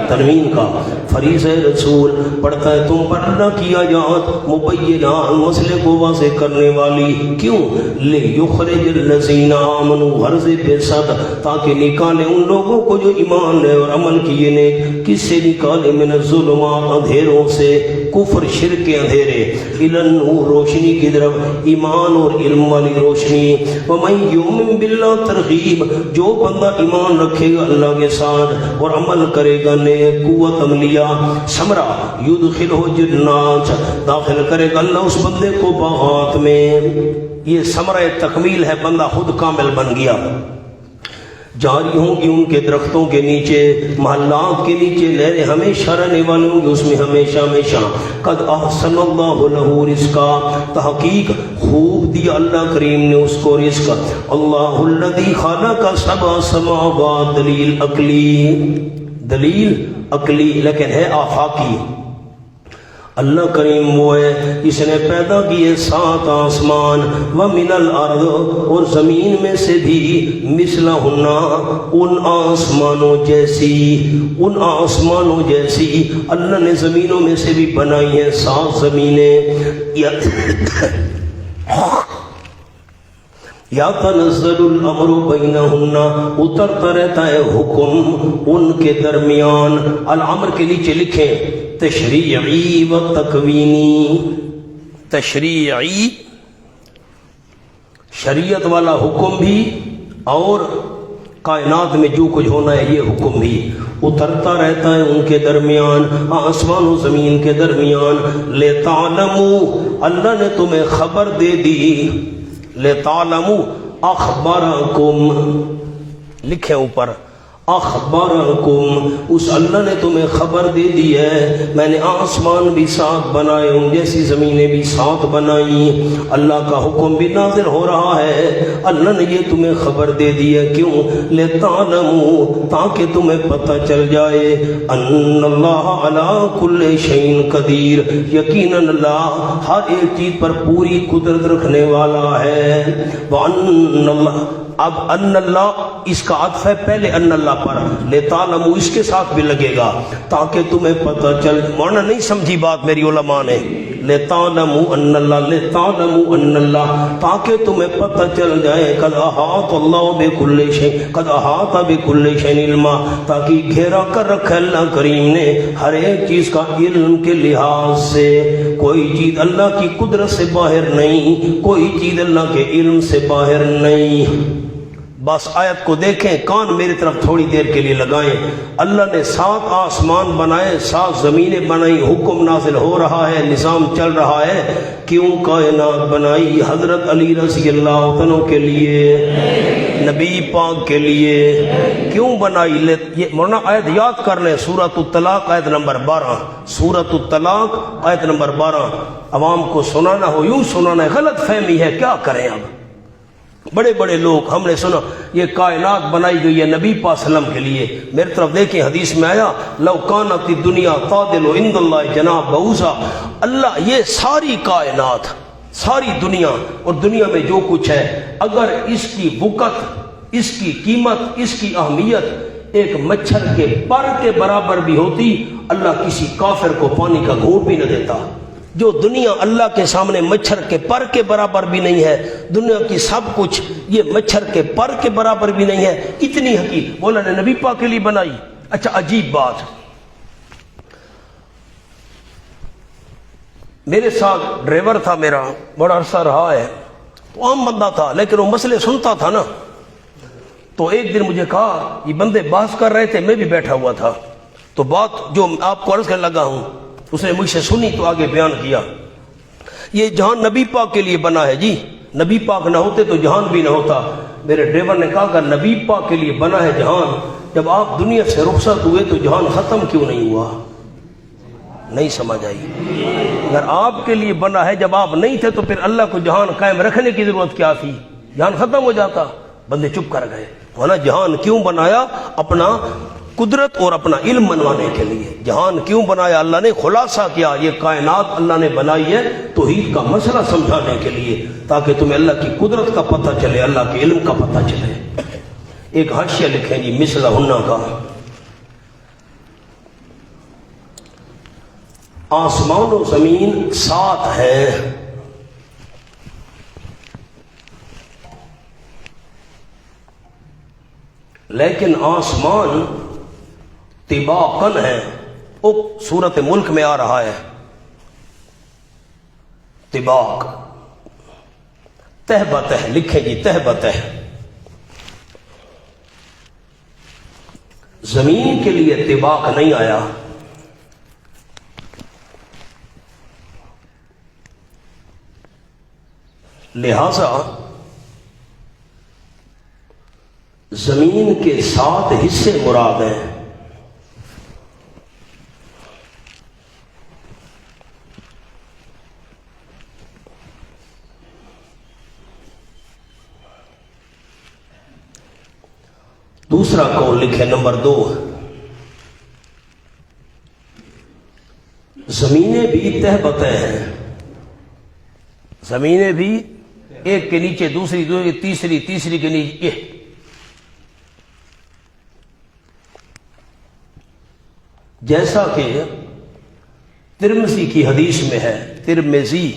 Speaker 1: تنوین کا فریض رسول پڑھتا ہے تم پر اللہ کی آیات مبینات مسئلے کو واضح کرنے والی کیوں لیخرج الذین آمنوا غرض بے صد تاکہ نکالے ان لوگوں کو جو ایمان لے اور عمل کیے نے کس سے نکالے من الظلمات اندھیروں سے کفر شرک کے اندھیرے الی النور روشنی کی طرف ایمان اور علم والی روشنی ومن یؤمن باللہ ترغیب جو بندہ ایمان رکھے گا اللہ کے ساتھ اور عمل کرے گا نیک قوت عملیہ ثمرہ یدخلہ جنات داخل کرے گا اللہ اس بندے کو باغات میں یہ ثمرہ تکمیل ہے بندہ خود کامل بن گیا جاری ہوں گی ان کے درختوں کے نیچے محلات کے نیچے لہریں ہمیشہ رہنے والے ہوں گے اس میں ہمیشہ ہمیشہ قد احسن اللہ لہ رزقا تحقیق خوب دیا اللہ کریم نے اس کو رزق اللہ الذی خلق سبع سماوات دلیل عقلی لیکن ہے آفاقی اللہ کریم وہ ہے اس نے پیدا کیے 7 آسمان ومن الارض اور زمین میں سے بھی مثلہن ان آسمانوں جیسی اللہ نے زمینوں میں سے بھی بنائی ہیں 7 زمینیں یا تنزل الامر بینہن اترتا رہتا ہے حکم ان کے درمیان الامر کے نیچے لکھیں تشریعی و تکوینی تشریعی شریعت والا حکم بھی اور کائنات میں جو کچھ ہونا ہے یہ حکم بھی اترتا رہتا ہے ان کے درمیان آسمان و زمین کے درمیان لتعلموا اللہ نے تمہیں خبر دے دی لتعلموا اخبرکم لکھیں اوپر اخبرکم، اس اللہ نے تمہیں خبر دے دی ہے میں نے آسمان بھی ساتھ بنائے ہوں جیسی زمینیں بھی ساتھ بنائی، اللہ کا حکم بھی نازل ہو رہا ہے، اللہ نے یہ تمہیں خبر دے دی ہے، کیوں؟ لتعلموا، تاکہ تمہیں پتہ چل جائے، ان اللہ علی کل شیء قدیر، یقیناً اللہ ہر ایک چیز پر پوری قدرت رکھنے والا ہے، وان اللہ، اب ان اللہ اس کا عطف ہے پہلے ان اللہ پر، لتعلموا اس کے ساتھ بھی لگے گا تاکہ تمہیں پتہ چل، معنی نہیں سمجھی بات میری علماء نے، لتعلموا ان اللہ، لتعلموا ان اللہ، تاکہ تمہیں پتہ چل جائے، قد احاط اللہ بکل شیء، قد احاط بکل شیء علما، تاکہ گھیرا کر رکھا اللہ کریم نے ہر ایک چیز کا علم کے لحاظ سے، کوئی چیز اللہ کی قدرت سے باہر نہیں، کوئی چیز اللہ کے علم سے باہر نہیں۔ بس آیت کو دیکھیں، کان میری طرف تھوڑی دیر کے لیے لگائیں، اللہ نے 7 آسمان بنائے، 7 زمینیں بنائی، حکم نازل ہو رہا ہے، نظام چل رہا ہے، کیوں کائنات بنائی؟ حضرت علی رضی اللہ عنہ کے لیے، نبی پاک کے لیے، کیوں بنائی؟ یہ مولانا آیت یاد کر لیں، سورۃ الطلاق آیت نمبر 12، سورۃ الطلاق آیت نمبر 12، عوام کو سنانا ہو یوں سنانا ہے، غلط فہمی ہے، کیا کریں اب؟ بڑے بڑے لوگ، ہم نے سنا یہ کائنات بنائی گئی ہے نبی پاک صلی اللہ علیہ وسلم کے لیے، میری طرف دیکھیں حدیث میں آیا لو کانت الدنیا تعدل عند اللہ جناح بعوضہ، اللہ یہ ساری کائنات، ساری دنیا اور دنیا میں جو کچھ ہے، اگر اس کی وقت، اس کی قیمت، اس کی اہمیت ایک مچھر کے پر کے برابر بھی ہوتی، اللہ کسی کافر کو پانی کا گھونٹ بھی نہ دیتا۔ جو دنیا اللہ کے سامنے مچھر کے پر کے برابر بھی نہیں ہے، دنیا کی سب کچھ یہ مچھر کے پر کے برابر بھی نہیں ہے، اتنی حقیق مولا نے نبی پاک کے لیے بنائی۔ اچھا عجیب بات، میرے ساتھ ڈرائیور تھا، میرا بڑا عرصہ رہا ہے، تو عام بندہ تھا لیکن وہ مسئلے سنتا تھا نا، تو ایک دن مجھے کہا، یہ بندے بحث کر رہے تھے، میں بھی بیٹھا ہوا تھا، تو بات جو آپ کو عرض کرنے لگا ہوں اس نے مجھ سے سنی تو آگے بیان کیا، یہ جہان نبی پاک کے لیے بنا ہے جی، نبی پاک نہ ہوتے تو جہان بھی نہ ہوتا۔ میرے ڈرائیور نے کہا کہ نبی پاک کے لیے بنا ہے جہان، جب آپ دنیا سے رخصت ہوئے تو جہان ختم کیوں نہیں ہوا؟ نہیں سمجھ آئی؟ اگر آپ کے لیے بنا ہے، جب آپ نہیں تھے تو پھر اللہ کو جہان قائم رکھنے کی ضرورت کیا تھی؟ جہان ختم ہو جاتا۔ بندے چپ کر گئے، ورنہ جہان کیوں بنایا؟ اپنا قدرت اور اپنا علم منوانے کے لیے۔ جہان کیوں بنایا اللہ نے؟ خلاصہ کیا، یہ کائنات اللہ نے بنائی ہے توحید کا مسئلہ سمجھانے کے لیے، تاکہ تمہیں اللہ کی قدرت کا پتہ چلے، اللہ کے علم کا پتہ چلے۔ ایک حاشیہ لکھیں جی مثلہ ہنہ کا، آسمان و زمین ساتھ ہے، لیکن آسمان طباقاً ہے، سورۃ ملک میں آ رہا ہے، طباق، تہ بتہ، لکھیں جی تہ بتہ۔ زمین کے لیے طباق نہیں آیا، لہذا زمین کے 7 حصے مراد ہیں۔ دوسرا قول لکھے نمبر 2، زمینیں بھی تہ بتہ ہیں، زمینیں بھی ایک کے نیچے دوسری، تیسری، تیسری کے نیچے، جیسا کہ ترمذی کی حدیث میں ہے، ترمذی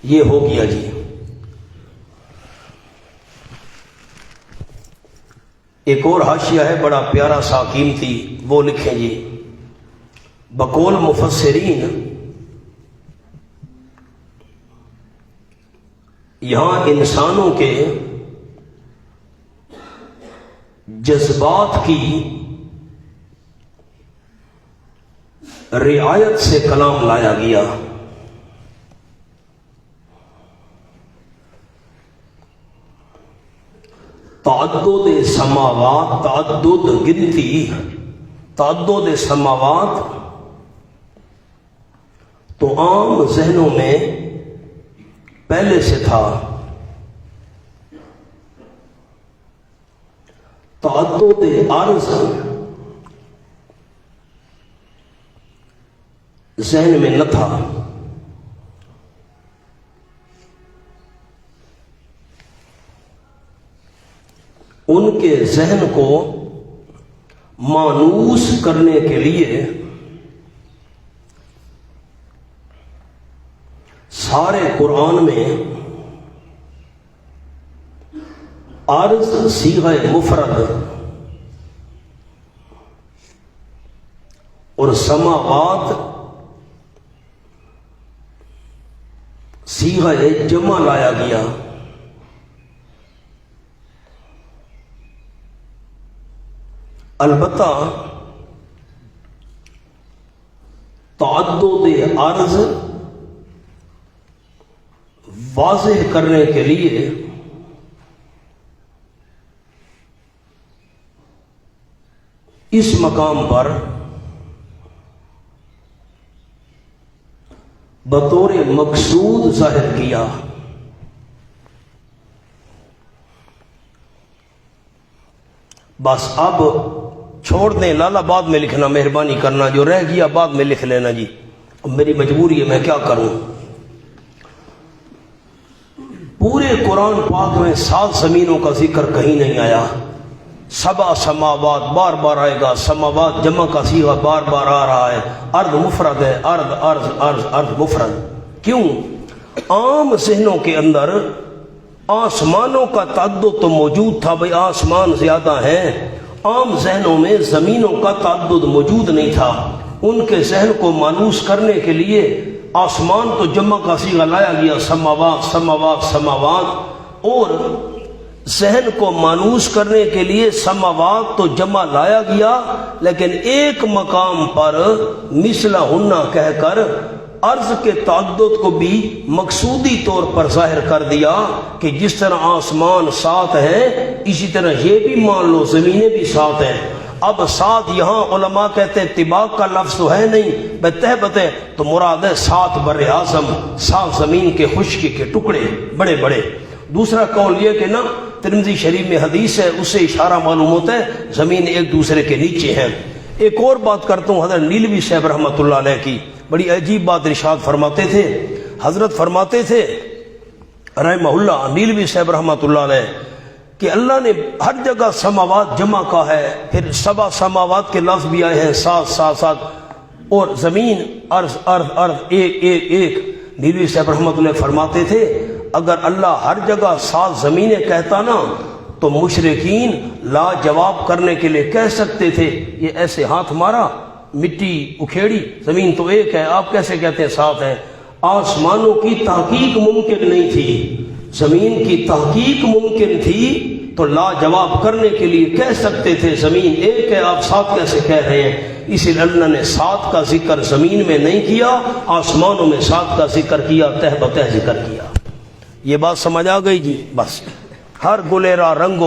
Speaker 1: یہ ہو گیا جی۔ ایک اور حاشیہ ہے بڑا پیارا سا قیمتی، وہ لکھیں جی، بقول مفسرین یہاں انسانوں کے جذبات کی رعایت سے کلام لایا گیا. تعدد سماوات، تعدد گنتی، تعدد سماوات تو عام ذہنوں میں پہلے سے تھا. تعدد عرض ذہن میں نہ تھا. ان کے ذہن کو مانوس کرنے کے لیے سارے قرآن میں عرض صیغہ مفرد اور سماوات صیغہ جمع لایا گیا. البتہ تعدد عرض واضح کرنے کے لیے اس مقام پر بطور مقصود ظاہر کیا. بس اب چھوڑ دیں، لالا بعد میں لکھنا، مہربانی کرنا، جو رہ گیا بعد میں لکھ لینا جی. اب میری مجبوری ہے، میں کیا کروں. پورے قرآن پاک میں 7 زمینوں کا ذکر کہیں نہیں آیا. 7 سماوات بار بار آئے گا، سماوات جمع کا صیغہ بار بار آ رہا ہے. ارض مفرد ہے، ارض ارض ارض ارض مفرد. کیوں؟ عام ذہنوں کے اندر آسمانوں کا تعدد تو موجود تھا، بھئی آسمان زیادہ ہیں. عام ذہنوں میں زمینوں کا تعدد موجود نہیں تھا. ان کے ذہن کو مانوس کرنے کے لیے آسمان تو جمع کا صیغہ لایا گیا، سماوات سماوات سماوات، اور ذہن کو مانوس کرنے کے لیے سماوات تو جمع لایا گیا، لیکن ایک مقام پر مثلا ہنہ کہہ کر عرض کے تعدد کو بھی مقصودی طور پر ظاہر کر دیا کہ جس طرح آسمان 7 ہیں اسی طرح یہ بھی مان لو زمینیں بھی 7 ہیں. اب 7 یہاں علماء کہتے ہیں طباق کا لفظ تو ہے نہیں، تہبت ہے تو مراد ہے 7 بر اعظم، 7 زمین کے خشکی کے ٹکڑے بڑے بڑے. دوسرا قول یہ کہ نا ترمذی شریف میں حدیث ہے، اس سے اشارہ معلوم ہوتا ہے زمین ایک دوسرے کے نیچے ہیں. ایک اور بات کرتا ہوں حضرت نیلوی صاحب رحمۃ اللہ علیہ کی، بڑی عجیب بات ارشاد فرماتے تھے. حضرت فرماتے تھے رحمہ اللہ، نیلوی صاحب رحمۃ اللہ علیہ، کہ اللہ نے ہر جگہ سماوات جمع کا ہے، پھر 7 سماوات کے لفظ بھی آئے ہیں 7 7 7، اور زمین عرض عرض عرض ایک ایک ایک. نیلوی صاحب رحمۃ اللہ فرماتے تھے اگر اللہ ہر جگہ 7 زمینیں کہتا نا تو مشرکین لا جواب کرنے کے لیے کہہ سکتے تھے یہ ایسے ہاتھ مارا مٹی اکھیڑی، زمین تو ایک ہے، آپ کیسے کہتے ہیں 7 ہیں. آسمانوں کی تحقیق ممکن نہیں تھی، زمین کی تحقیق ممکن تھی تو لا جواب کرنے کے لیے کہہ سکتے تھے زمین ایک ہے، آپ 7 کیسے کہہ رہے ہیں. اسی لیے اللہ نے 7 کا ذکر زمین میں نہیں کیا، آسمانوں میں 7 کا ذکر کیا، تہ بتہ ذکر کیا. یہ بات سمجھ آ گئی جی. بس ہر گلیرا رنگ